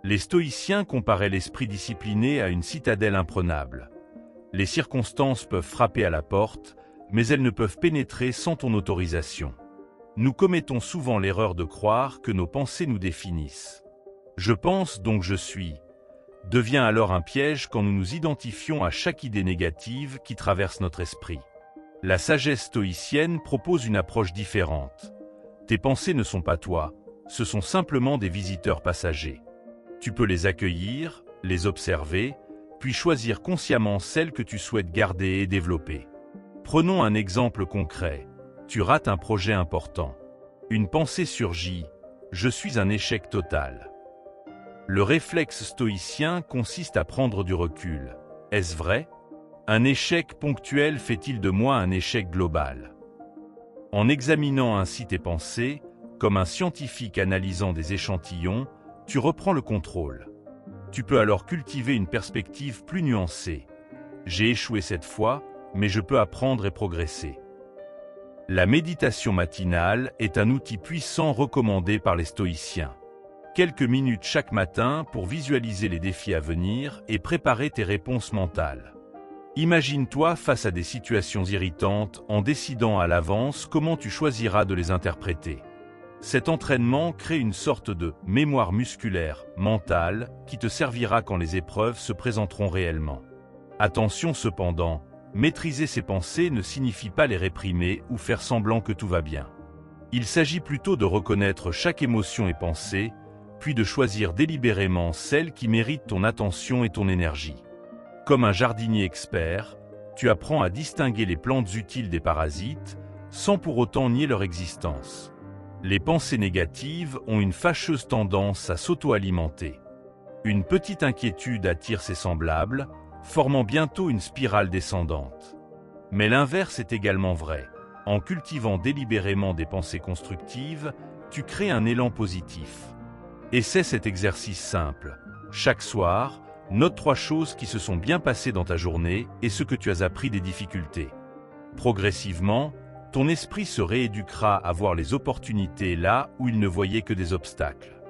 S1: Les stoïciens comparaient l'esprit discipliné à une citadelle imprenable. Les circonstances peuvent frapper à la porte, mais elles ne peuvent pénétrer sans ton autorisation. Nous commettons souvent l'erreur de croire que nos pensées nous définissent. Je pense donc je suis devient alors un piège quand nous nous identifions à chaque idée négative qui traverse notre esprit. La sagesse stoïcienne propose une approche différente. Tes pensées ne sont pas toi, ce sont simplement des visiteurs passagers. Tu peux les accueillir, les observer, puis choisir consciemment celles que tu souhaites garder et développer. Prenons un exemple concret. Tu rates un projet important. Une pensée surgit « Je suis un échec total ». Le réflexe stoïcien consiste à prendre du recul. Est-ce vrai? Un échec ponctuel fait-il de moi un échec global? En examinant ainsi tes pensées, comme un scientifique analysant des échantillons, tu reprends le contrôle. Tu peux alors cultiver une perspective plus nuancée. J'ai échoué cette fois, mais je peux apprendre et progresser. La méditation matinale est un outil puissant recommandé par les stoïciens. Quelques minutes chaque matin pour visualiser les défis à venir et préparer tes réponses mentales. Imagine-toi face à des situations irritantes en décidant à l'avance comment tu choisiras de les interpréter. Cet entraînement crée une sorte de mémoire musculaire, mentale, qui te servira quand les épreuves se présenteront réellement. Attention cependant, maîtriser ses pensées ne signifie pas les réprimer ou faire semblant que tout va bien. Il s'agit plutôt de reconnaître chaque émotion et pensée, puis de choisir délibérément celles qui méritent ton attention et ton énergie. Comme un jardinier expert, tu apprends à distinguer les plantes utiles des parasites, sans pour autant nier leur existence. Les pensées négatives ont une fâcheuse tendance à s'auto-alimenter. Une petite inquiétude attire ses semblables, formant bientôt une spirale descendante. Mais l'inverse est également vrai. En cultivant délibérément des pensées constructives, tu crées un élan positif. Essaie cet exercice simple. Chaque soir, note 3 choses qui se sont bien passées dans ta journée et ce que tu as appris des difficultés. Progressivement, ton esprit se rééduquera à voir les opportunités là où il ne voyait que des obstacles.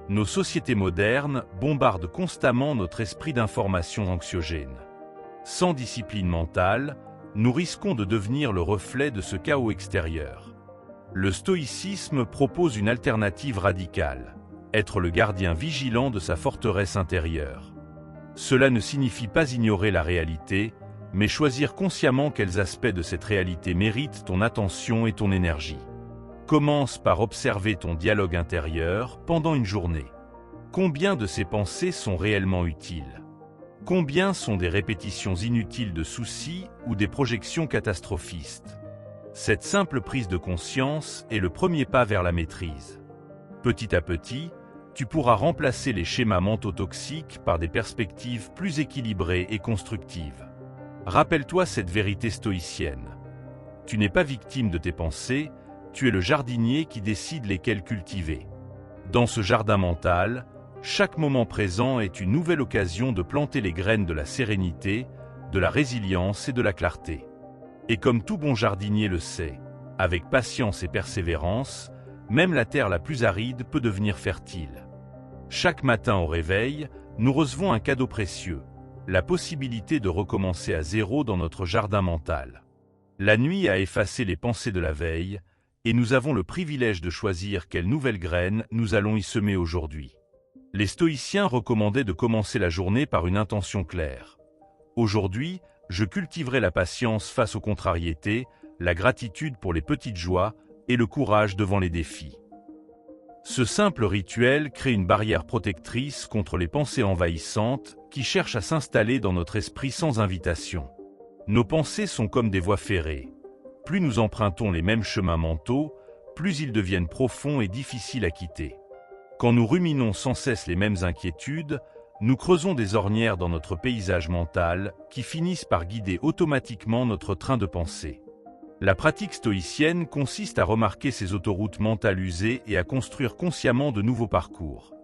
S1: Nos sociétés modernes bombardent constamment notre esprit d'informations anxiogènes. Sans discipline mentale, nous risquons de devenir le reflet de ce chaos extérieur. Le stoïcisme propose une alternative radicale, être le gardien vigilant de sa forteresse intérieure. Cela ne signifie pas ignorer la réalité, mais choisir consciemment quels aspects de cette réalité méritent ton attention et ton énergie. Commence par observer ton dialogue intérieur pendant une journée. Combien de ces pensées sont réellement utiles? Combien sont des répétitions inutiles de soucis ou des projections catastrophistes? Cette simple prise de conscience est le premier pas vers la maîtrise. Petit à petit, tu pourras remplacer les schémas mentaux toxiques par des perspectives plus équilibrées et constructives. Rappelle-toi cette vérité stoïcienne. Tu n'es pas victime de tes pensées, tu es le jardinier qui décide lesquelles cultiver. Dans ce jardin mental, chaque moment présent est une nouvelle occasion de planter les graines de la sérénité, de la résilience et de la clarté. Et comme tout bon jardinier le sait, avec patience et persévérance, même la terre la plus aride peut devenir fertile. Chaque matin au réveil, nous recevons un cadeau précieux, la possibilité de recommencer à zéro dans notre jardin mental. La nuit a effacé les pensées de la veille, et nous avons le privilège de choisir quelles nouvelles graines nous allons y semer aujourd'hui. Les stoïciens recommandaient de commencer la journée par une intention claire. Aujourd'hui, je cultiverai la patience face aux contrariétés, la gratitude pour les petites joies et le courage devant les défis. Ce simple rituel crée une barrière protectrice contre les pensées envahissantes qui cherchent à s'installer dans notre esprit sans invitation. Nos pensées sont comme des voies ferrées. Plus nous empruntons les mêmes chemins mentaux, plus ils deviennent profonds et difficiles à quitter. Quand nous ruminons sans cesse les mêmes inquiétudes, nous creusons des ornières dans notre paysage mental qui finissent par guider automatiquement notre train de pensée. La pratique stoïcienne consiste à remarquer ces autoroutes mentales usées et à construire consciemment de nouveaux parcours.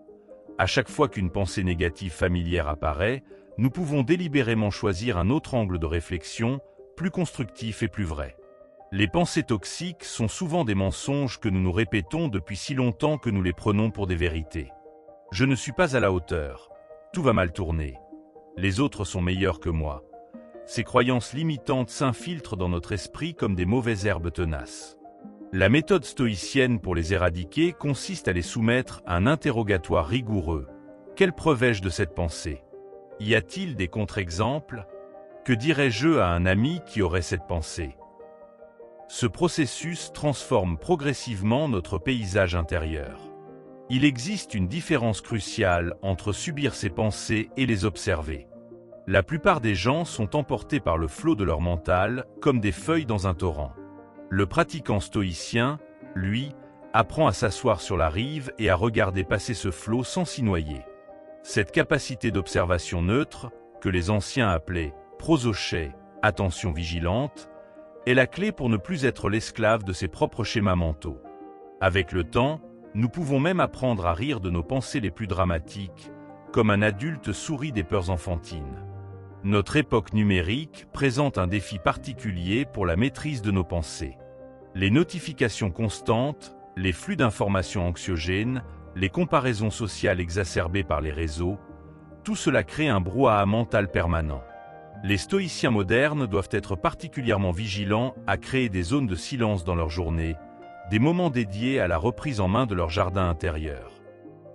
S1: À chaque fois qu'une pensée négative familière apparaît, nous pouvons délibérément choisir un autre angle de réflexion, plus constructif et plus vrai. Les pensées toxiques sont souvent des mensonges que nous nous répétons depuis si longtemps que nous les prenons pour des vérités. Je ne suis pas à la hauteur. Tout va mal tourner. Les autres sont meilleurs que moi. Ces croyances limitantes s'infiltrent dans notre esprit comme des mauvaises herbes tenaces. La méthode stoïcienne pour les éradiquer consiste à les soumettre à un interrogatoire rigoureux. Quelle preuve ai-je de cette pensée? Y a-t-il des contre-exemples? Que dirais-je à un ami qui aurait cette pensée? Ce processus transforme progressivement notre paysage intérieur. Il existe une différence cruciale entre subir ces pensées et les observer. La plupart des gens sont emportés par le flot de leur mental, comme des feuilles dans un torrent. Le pratiquant stoïcien, lui, apprend à s'asseoir sur la rive et à regarder passer ce flot sans s'y noyer. Cette capacité d'observation neutre, que les anciens appelaient prosoché, attention vigilante, est la clé pour ne plus être l'esclave de ses propres schémas mentaux. Avec le temps, nous pouvons même apprendre à rire de nos pensées les plus dramatiques, comme un adulte sourit des peurs enfantines. Notre époque numérique présente un défi particulier pour la maîtrise de nos pensées. Les notifications constantes, les flux d'informations anxiogènes, les comparaisons sociales exacerbées par les réseaux, tout cela crée un brouhaha mental permanent. Les stoïciens modernes doivent être particulièrement vigilants à créer des zones de silence dans leur journée, des moments dédiés à la reprise en main de leur jardin intérieur.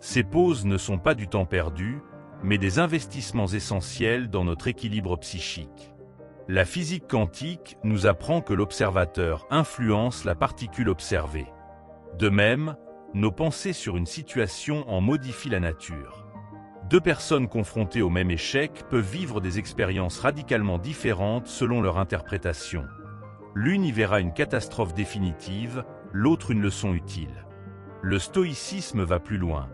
S1: Ces pauses ne sont pas du temps perdu, mais des investissements essentiels dans notre équilibre psychique. La physique quantique nous apprend que l'observateur influence la particule observée. De même, nos pensées sur une situation en modifient la nature. Deux personnes confrontées au même échec peuvent vivre des expériences radicalement différentes selon leur interprétation. L'une y verra une catastrophe définitive, l'autre une leçon utile. Le stoïcisme va plus loin.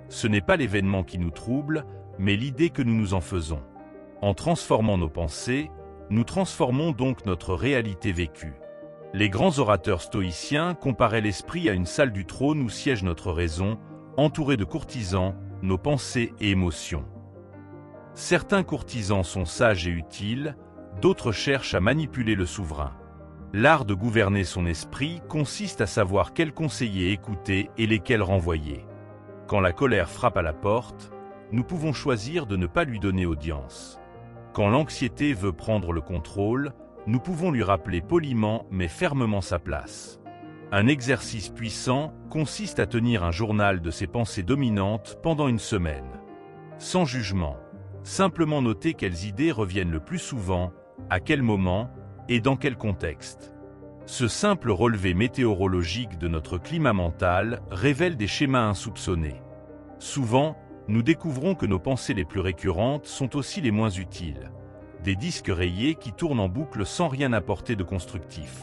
S1: Ce n'est pas l'événement qui nous trouble, mais l'idée que nous nous en faisons. En transformant nos pensées, nous transformons donc notre réalité vécue. Les grands orateurs stoïciens comparaient l'esprit à une salle du trône où siège notre raison, entourée de courtisans, nos pensées et émotions. Certains courtisans sont sages et utiles, d'autres cherchent à manipuler le souverain. L'art de gouverner son esprit consiste à savoir quels conseillers écouter et lesquels renvoyer. Quand la colère frappe à la porte, nous pouvons choisir de ne pas lui donner audience. Quand l'anxiété veut prendre le contrôle, nous pouvons lui rappeler poliment mais fermement sa place. Un exercice puissant consiste à tenir un journal de ses pensées dominantes pendant une semaine. Sans jugement, simplement noter quelles idées reviennent le plus souvent, à quel moment et dans quel contexte. Ce simple relevé météorologique de notre climat mental révèle des schémas insoupçonnés. Souvent, nous découvrons que nos pensées les plus récurrentes sont aussi les moins utiles. Des disques rayés qui tournent en boucle sans rien apporter de constructif.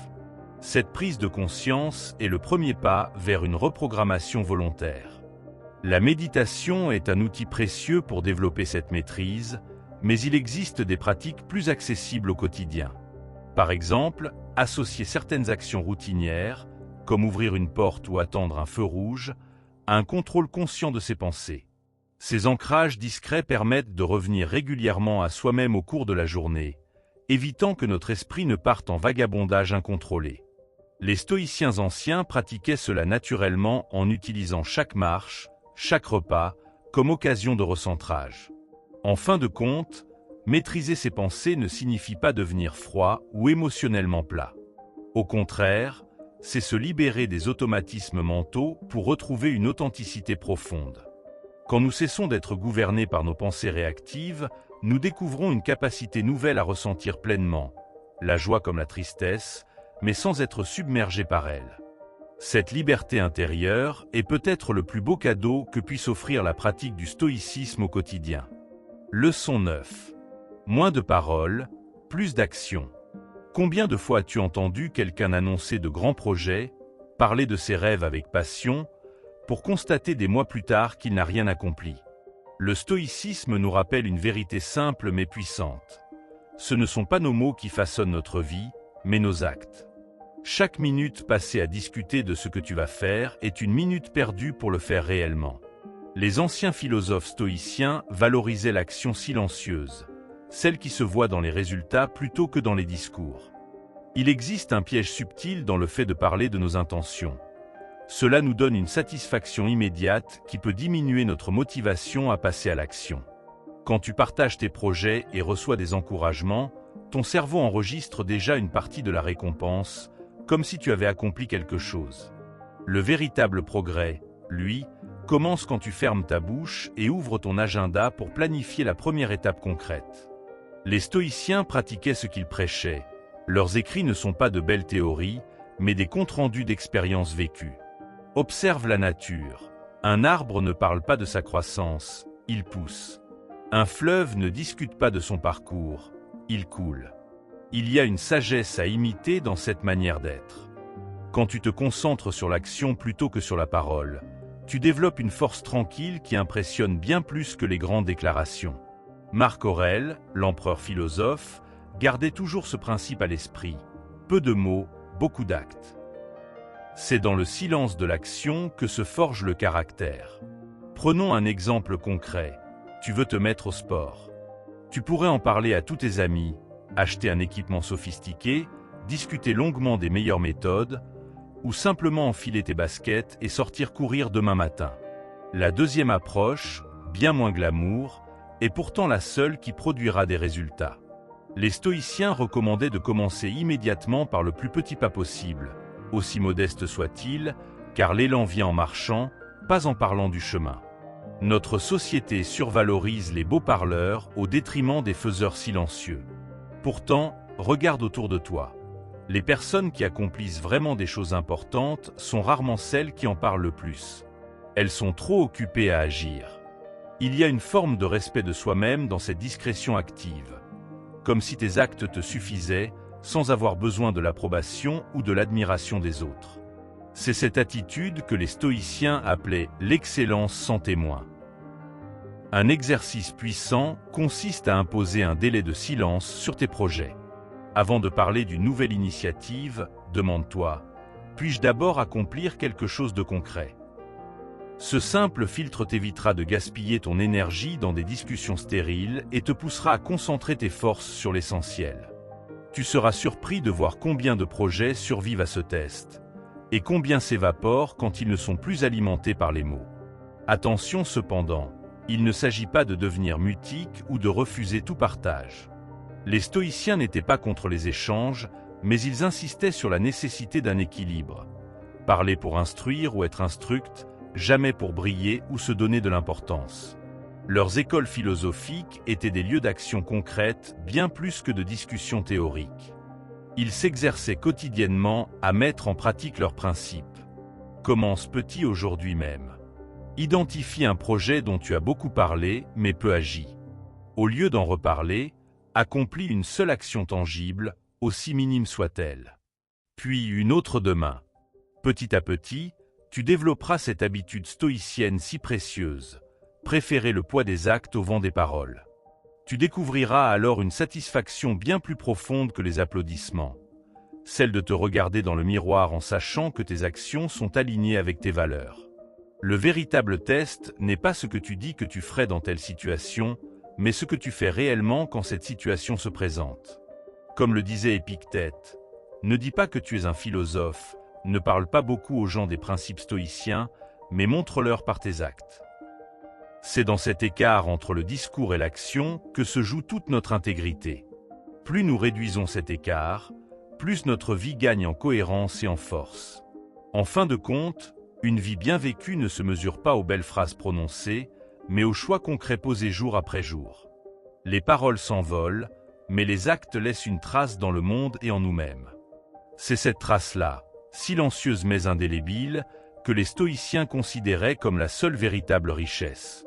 S1: Cette prise de conscience est le premier pas vers une reprogrammation volontaire. La méditation est un outil précieux pour développer cette maîtrise, mais il existe des pratiques plus accessibles au quotidien. Par exemple, associer certaines actions routinières, comme ouvrir une porte ou attendre un feu rouge, à un contrôle conscient de ses pensées. Ces ancrages discrets permettent de revenir régulièrement à soi-même au cours de la journée, évitant que notre esprit ne parte en vagabondage incontrôlé. Les stoïciens anciens pratiquaient cela naturellement en utilisant chaque marche, chaque repas, comme occasion de recentrage. En fin de compte, maîtriser ses pensées ne signifie pas devenir froid ou émotionnellement plat. Au contraire, c'est se libérer des automatismes mentaux pour retrouver une authenticité profonde. Quand nous cessons d'être gouvernés par nos pensées réactives, nous découvrons une capacité nouvelle à ressentir pleinement, la joie comme la tristesse, mais sans être submergés par elle. Cette liberté intérieure est peut-être le plus beau cadeau que puisse offrir la pratique du stoïcisme au quotidien. Leçon 9. Moins de paroles, plus d'action. Combien de fois as-tu entendu quelqu'un annoncer de grands projets, parler de ses rêves avec passion, pour constater des mois plus tard qu'il n'a rien accompli? Le stoïcisme nous rappelle une vérité simple mais puissante. Ce ne sont pas nos mots qui façonnent notre vie, mais nos actes. Chaque minute passée à discuter de ce que tu vas faire est une minute perdue pour le faire réellement. Les anciens philosophes stoïciens valorisaient l'action silencieuse, celle qui se voit dans les résultats plutôt que dans les discours. Il existe un piège subtil dans le fait de parler de nos intentions. Cela nous donne une satisfaction immédiate qui peut diminuer notre motivation à passer à l'action. Quand tu partages tes projets et reçois des encouragements, ton cerveau enregistre déjà une partie de la récompense, comme si tu avais accompli quelque chose. Le véritable progrès, lui, commence quand tu fermes ta bouche et ouvres ton agenda pour planifier la première étape concrète. Les stoïciens pratiquaient ce qu'ils prêchaient. Leurs écrits ne sont pas de belles théories, mais des comptes rendus d'expériences vécues. Observe la nature. Un arbre ne parle pas de sa croissance, il pousse. Un fleuve ne discute pas de son parcours, il coule. Il y a une sagesse à imiter dans cette manière d'être. Quand tu te concentres sur l'action plutôt que sur la parole, tu développes une force tranquille qui impressionne bien plus que les grandes déclarations. Marc Aurèle, l'empereur philosophe, gardait toujours ce principe à l'esprit. Peu de mots, beaucoup d'actes. C'est dans le silence de l'action que se forge le caractère. Prenons un exemple concret. Tu veux te mettre au sport. Tu pourrais en parler à tous tes amis, acheter un équipement sophistiqué, discuter longuement des meilleures méthodes, ou simplement enfiler tes baskets et sortir courir demain matin. La deuxième approche, bien moins glamour, est pourtant la seule qui produira des résultats. Les stoïciens recommandaient de commencer immédiatement par le plus petit pas possible, aussi modeste soit-il, car l'élan vient en marchant, pas en parlant du chemin. Notre société survalorise les beaux parleurs au détriment des faiseurs silencieux. Pourtant, regarde autour de toi. Les personnes qui accomplissent vraiment des choses importantes sont rarement celles qui en parlent le plus. Elles sont trop occupées à agir. Il y a une forme de respect de soi-même dans cette discrétion active. Comme si tes actes te suffisaient, sans avoir besoin de l'approbation ou de l'admiration des autres. C'est cette attitude que les stoïciens appelaient l'excellence sans témoin. Un exercice puissant consiste à imposer un délai de silence sur tes projets. Avant de parler d'une nouvelle initiative, demande-toi, puis-je d'abord accomplir quelque chose de concret? Ce simple filtre t'évitera de gaspiller ton énergie dans des discussions stériles et te poussera à concentrer tes forces sur l'essentiel. Tu seras surpris de voir combien de projets survivent à ce test, et combien s'évaporent quand ils ne sont plus alimentés par les mots. Attention cependant, il ne s'agit pas de devenir mutique ou de refuser tout partage. Les stoïciens n'étaient pas contre les échanges, mais ils insistaient sur la nécessité d'un équilibre. Parler pour instruire ou être instruct, jamais pour briller ou se donner de l'importance. Leurs écoles philosophiques étaient des lieux d'action concrète bien plus que de discussions théoriques. Ils s'exerçaient quotidiennement à mettre en pratique leurs principes. Commence petit aujourd'hui même. Identifie un projet dont tu as beaucoup parlé mais peu agi. Au lieu d'en reparler, accomplis une seule action tangible, aussi minime soit-elle. Puis une autre demain. Petit à petit, tu développeras cette habitude stoïcienne si précieuse, préférer le poids des actes au vent des paroles. Tu découvriras alors une satisfaction bien plus profonde que les applaudissements, celle de te regarder dans le miroir en sachant que tes actions sont alignées avec tes valeurs. Le véritable test n'est pas ce que tu dis que tu ferais dans telle situation, mais ce que tu fais réellement quand cette situation se présente. Comme le disait Épictète, ne dis pas que tu es un philosophe, ne parle pas beaucoup aux gens des principes stoïciens, mais montre-leur par tes actes. C'est dans cet écart entre le discours et l'action que se joue toute notre intégrité. Plus nous réduisons cet écart, plus notre vie gagne en cohérence et en force. En fin de compte, une vie bien vécue ne se mesure pas aux belles phrases prononcées, mais aux choix concrets posés jour après jour. Les paroles s'envolent, mais les actes laissent une trace dans le monde et en nous-mêmes. C'est cette trace-là, silencieuse mais indélébile, que les stoïciens considéraient comme la seule véritable richesse.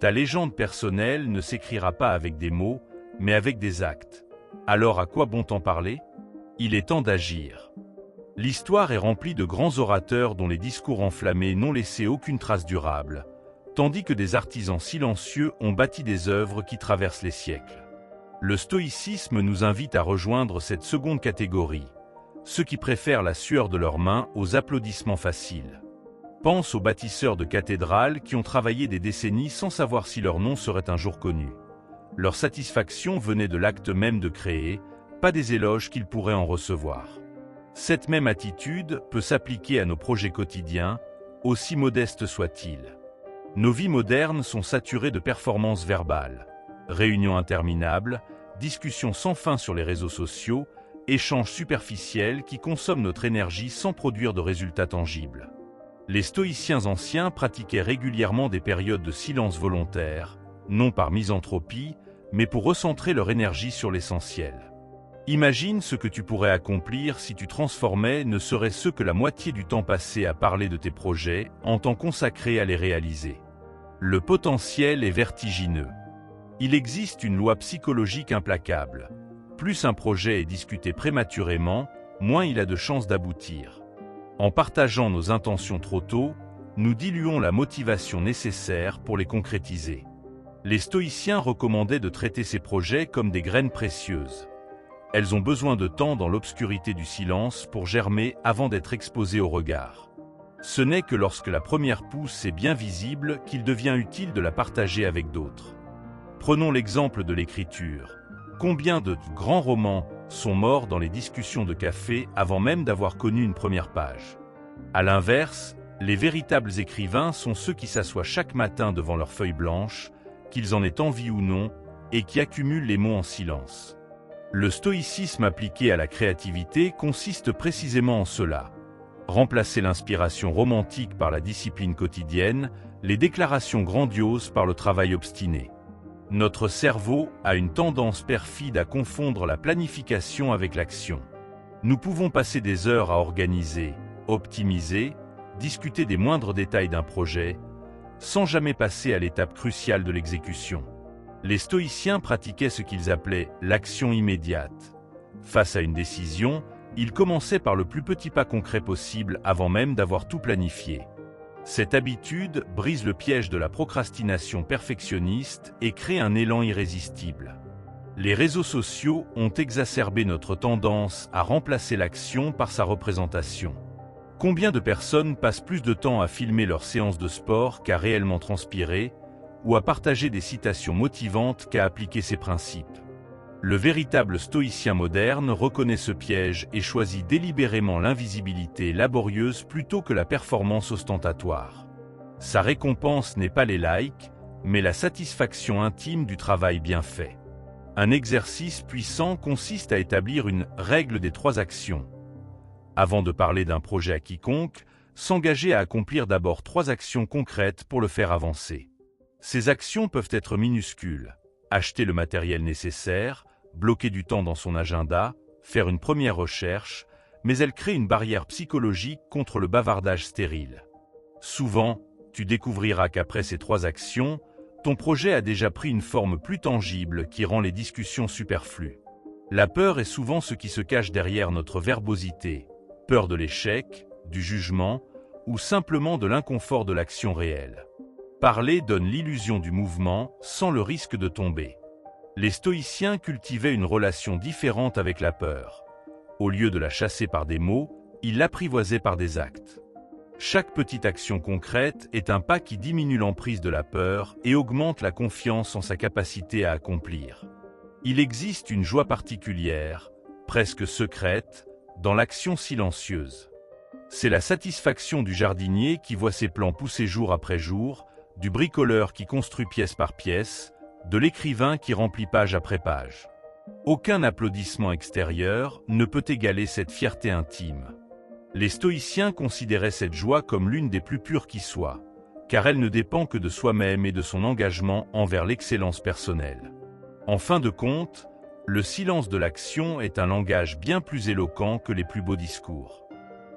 S1: Ta légende personnelle ne s'écrira pas avec des mots, mais avec des actes. Alors à quoi bon t'en parler? Il est temps d'agir. L'histoire est remplie de grands orateurs dont les discours enflammés n'ont laissé aucune trace durable, tandis que des artisans silencieux ont bâti des œuvres qui traversent les siècles. Le stoïcisme nous invite à rejoindre cette seconde catégorie, ceux qui préfèrent la sueur de leurs mains aux applaudissements faciles. Pense aux bâtisseurs de cathédrales qui ont travaillé des décennies sans savoir si leur nom serait un jour connu. Leur satisfaction venait de l'acte même de créer, pas des éloges qu'ils pourraient en recevoir. Cette même attitude peut s'appliquer à nos projets quotidiens, aussi modestes soient-ils. Nos vies modernes sont saturées de performances verbales, réunions interminables, discussions sans fin sur les réseaux sociaux, échanges superficiels qui consomment notre énergie sans produire de résultats tangibles. Les stoïciens anciens pratiquaient régulièrement des périodes de silence volontaire, non par misanthropie, mais pour recentrer leur énergie sur l'essentiel. Imagine ce que tu pourrais accomplir si tu transformais ne serait-ce que la moitié du temps passé à parler de tes projets en temps consacré à les réaliser. Le potentiel est vertigineux. Il existe une loi psychologique implacable. Plus un projet est discuté prématurément, moins il a de chances d'aboutir. En partageant nos intentions trop tôt, nous diluons la motivation nécessaire pour les concrétiser. Les stoïciens recommandaient de traiter ces projets comme des graines précieuses. Elles ont besoin de temps dans l'obscurité du silence pour germer avant d'être exposées au regard. Ce n'est que lorsque la première pousse est bien visible qu'il devient utile de la partager avec d'autres. Prenons l'exemple de l'écriture. Combien de grands romans sont morts dans les discussions de café avant même d'avoir connu une première page? À l'inverse, les véritables écrivains sont ceux qui s'assoient chaque matin devant leur feuille blanche, qu'ils en aient envie ou non, et qui accumulent les mots en silence. Le stoïcisme appliqué à la créativité consiste précisément en cela. Remplacer l'inspiration romantique par la discipline quotidienne, les déclarations grandioses par le travail obstiné. Notre cerveau a une tendance perfide à confondre la planification avec l'action. Nous pouvons passer des heures à organiser, optimiser, discuter des moindres détails d'un projet, sans jamais passer à l'étape cruciale de l'exécution. Les stoïciens pratiquaient ce qu'ils appelaient l'action immédiate. Face à une décision, ils commençaient par le plus petit pas concret possible avant même d'avoir tout planifié. Cette habitude brise le piège de la procrastination perfectionniste et crée un élan irrésistible. Les réseaux sociaux ont exacerbé notre tendance à remplacer l'action par sa représentation. Combien de personnes passent plus de temps à filmer leurs séances de sport qu'à réellement transpirer, ou à partager des citations motivantes qu'à appliquer ces principes? Le véritable stoïcien moderne reconnaît ce piège et choisit délibérément l'invisibilité laborieuse plutôt que la performance ostentatoire. Sa récompense n'est pas les likes, mais la satisfaction intime du travail bien fait. Un exercice puissant consiste à établir une règle des 3 actions. Avant de parler d'un projet à quiconque, s'engager à accomplir d'abord 3 actions concrètes pour le faire avancer. Ces actions peuvent être minuscules. Acheter le matériel nécessaire, bloquer du temps dans son agenda, faire une première recherche, mais elles créent une barrière psychologique contre le bavardage stérile. Souvent, tu découvriras qu'après ces 3 actions, ton projet a déjà pris une forme plus tangible qui rend les discussions superflues. La peur est souvent ce qui se cache derrière notre verbosité. Peur de l'échec, du jugement, ou simplement de l'inconfort de l'action réelle. Parler donne l'illusion du mouvement sans le risque de tomber. Les stoïciens cultivaient une relation différente avec la peur. Au lieu de la chasser par des mots, ils l'apprivoisaient par des actes. Chaque petite action concrète est un pas qui diminue l'emprise de la peur et augmente la confiance en sa capacité à accomplir. Il existe une joie particulière, presque secrète, dans l'action silencieuse. C'est la satisfaction du jardinier qui voit ses plants pousser jour après jour, du bricoleur qui construit pièce par pièce, de l'écrivain qui remplit page après page. Aucun applaudissement extérieur ne peut égaler cette fierté intime. Les stoïciens considéraient cette joie comme l'une des plus pures qui soit, car elle ne dépend que de soi-même et de son engagement envers l'excellence personnelle. En fin de compte, le silence de l'action est un langage bien plus éloquent que les plus beaux discours.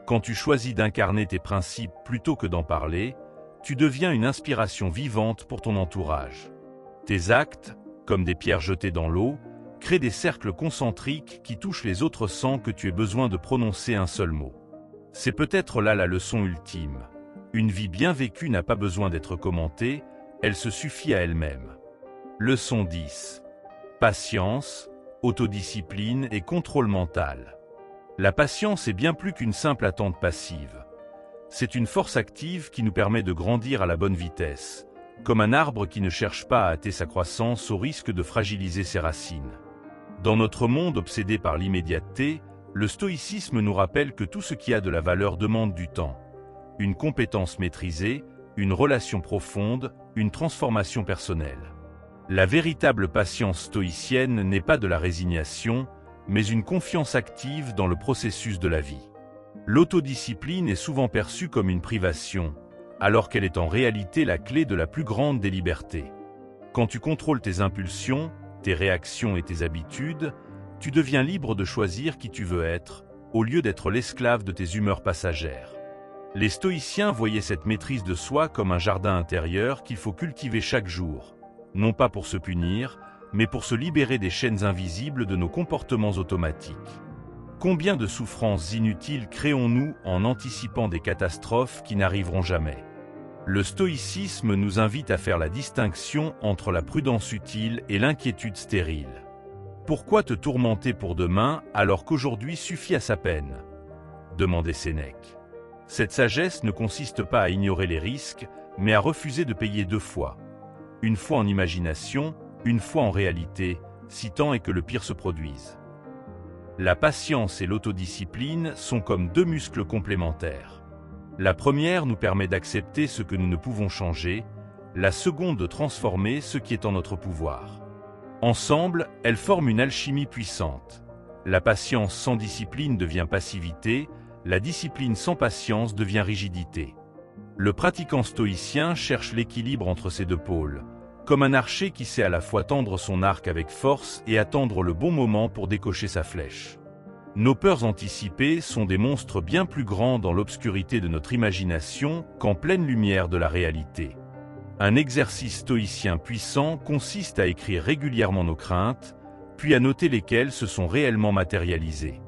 S1: Quand tu choisis d'incarner tes principes plutôt que d'en parler, tu deviens une inspiration vivante pour ton entourage. Tes actes, comme des pierres jetées dans l'eau, créent des cercles concentriques qui touchent les autres sans que tu aies besoin de prononcer un seul mot. C'est peut-être là la leçon ultime. Une vie bien vécue n'a pas besoin d'être commentée, elle se suffit à elle-même. Leçon 10. Patience, autodiscipline et contrôle mental. La patience est bien plus qu'une simple attente passive. C'est une force active qui nous permet de grandir à la bonne vitesse, comme un arbre qui ne cherche pas à hâter sa croissance au risque de fragiliser ses racines. Dans notre monde obsédé par l'immédiateté, le stoïcisme nous rappelle que tout ce qui a de la valeur demande du temps, une compétence maîtrisée, une relation profonde, une transformation personnelle. La véritable patience stoïcienne n'est pas de la résignation, mais une confiance active dans le processus de la vie. L'autodiscipline est souvent perçue comme une privation, alors qu'elle est en réalité la clé de la plus grande des libertés. Quand tu contrôles tes impulsions, tes réactions et tes habitudes, tu deviens libre de choisir qui tu veux être, au lieu d'être l'esclave de tes humeurs passagères. Les stoïciens voyaient cette maîtrise de soi comme un jardin intérieur qu'il faut cultiver chaque jour, non pas pour se punir, mais pour se libérer des chaînes invisibles de nos comportements automatiques. Combien de souffrances inutiles créons-nous en anticipant des catastrophes qui n'arriveront jamais? Le stoïcisme nous invite à faire la distinction entre la prudence utile et l'inquiétude stérile. Pourquoi te tourmenter pour demain alors qu'aujourd'hui suffit à sa peine? Demandait Sénèque. Cette sagesse ne consiste pas à ignorer les risques, mais à refuser de payer 2 fois. Une fois en imagination, une fois en réalité, si tant est que le pire se produise. La patience et l'autodiscipline sont comme 2 muscles complémentaires. La première nous permet d'accepter ce que nous ne pouvons changer, la seconde de transformer ce qui est en notre pouvoir. Ensemble, elles forment une alchimie puissante. La patience sans discipline devient passivité, la discipline sans patience devient rigidité. Le pratiquant stoïcien cherche l'équilibre entre ces 2 pôles, comme un archer qui sait à la fois tendre son arc avec force et attendre le bon moment pour décocher sa flèche. Nos peurs anticipées sont des monstres bien plus grands dans l'obscurité de notre imagination qu'en pleine lumière de la réalité. Un exercice stoïcien puissant consiste à écrire régulièrement nos craintes, puis à noter lesquelles se sont réellement matérialisées.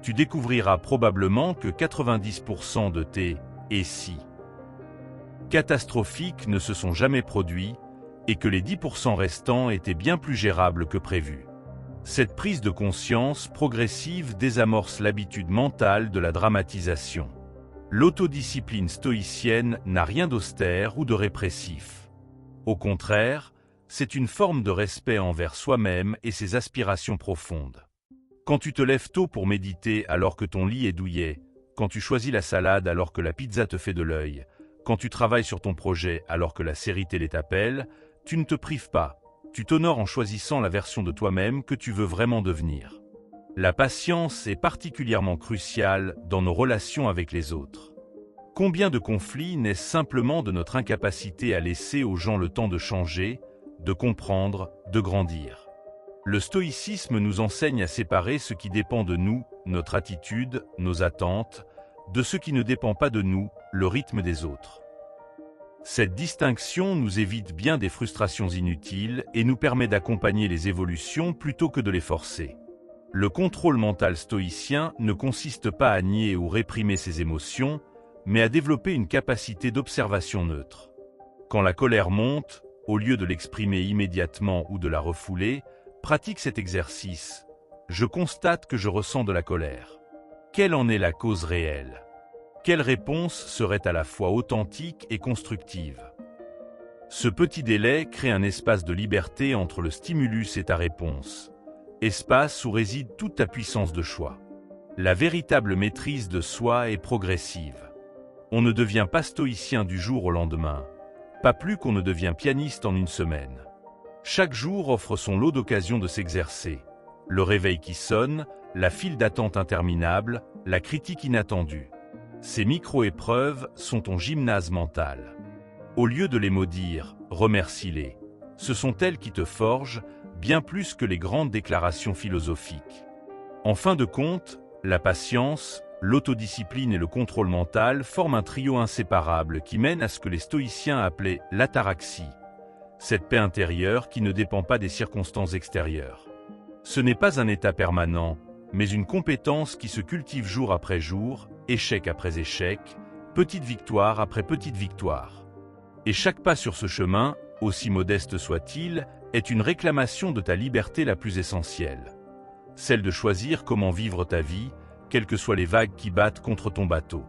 S1: Tu découvriras probablement que 90% de tes « et si » catastrophiques ne se sont jamais produits, et que les 10% restants étaient bien plus gérables que prévu. Cette prise de conscience progressive désamorce l'habitude mentale de la dramatisation. L'autodiscipline stoïcienne n'a rien d'austère ou de répressif. Au contraire, c'est une forme de respect envers soi-même et ses aspirations profondes. Quand tu te lèves tôt pour méditer alors que ton lit est douillet, quand tu choisis la salade alors que la pizza te fait de l'œil, quand tu travailles sur ton projet alors que la série télé t'appelle, tu ne te prives pas, tu t'honores en choisissant la version de toi-même que tu veux vraiment devenir. La patience est particulièrement cruciale dans nos relations avec les autres. Combien de conflits naissent simplement de notre incapacité à laisser aux gens le temps de changer, de comprendre, de grandir. Le stoïcisme nous enseigne à séparer ce qui dépend de nous, notre attitude, nos attentes, de ce qui ne dépend pas de nous, le rythme des autres. Cette distinction nous évite bien des frustrations inutiles et nous permet d'accompagner les évolutions plutôt que de les forcer. Le contrôle mental stoïcien ne consiste pas à nier ou réprimer ses émotions, mais à développer une capacité d'observation neutre. Quand la colère monte, au lieu de l'exprimer immédiatement ou de la refouler, pratique cet exercice. Je constate que je ressens de la colère. Quelle en est la cause réelle? Quelle réponse serait à la fois authentique et constructive? Ce petit délai crée un espace de liberté entre le stimulus et ta réponse. Espace où réside toute ta puissance de choix. La véritable maîtrise de soi est progressive. On ne devient pas stoïcien du jour au lendemain, pas plus qu'on ne devient pianiste en une semaine. Chaque jour offre son lot d'occasions de s'exercer. Le réveil qui sonne, la file d'attente interminable, la critique inattendue. Ces micro-épreuves sont ton gymnase mental. Au lieu de les maudire, remercie-les. Ce sont elles qui te forgent, bien plus que les grandes déclarations philosophiques. En fin de compte, la patience, l'autodiscipline et le contrôle mental forment un trio inséparable qui mène à ce que les stoïciens appelaient l'ataraxie, cette paix intérieure qui ne dépend pas des circonstances extérieures. Ce n'est pas un état permanent, mais une compétence qui se cultive jour après jour, échec après échec, petite victoire après petite victoire. Et chaque pas sur ce chemin, aussi modeste soit-il, est une réclamation de ta liberté la plus essentielle. Celle de choisir comment vivre ta vie, quelles que soient les vagues qui battent contre ton bateau.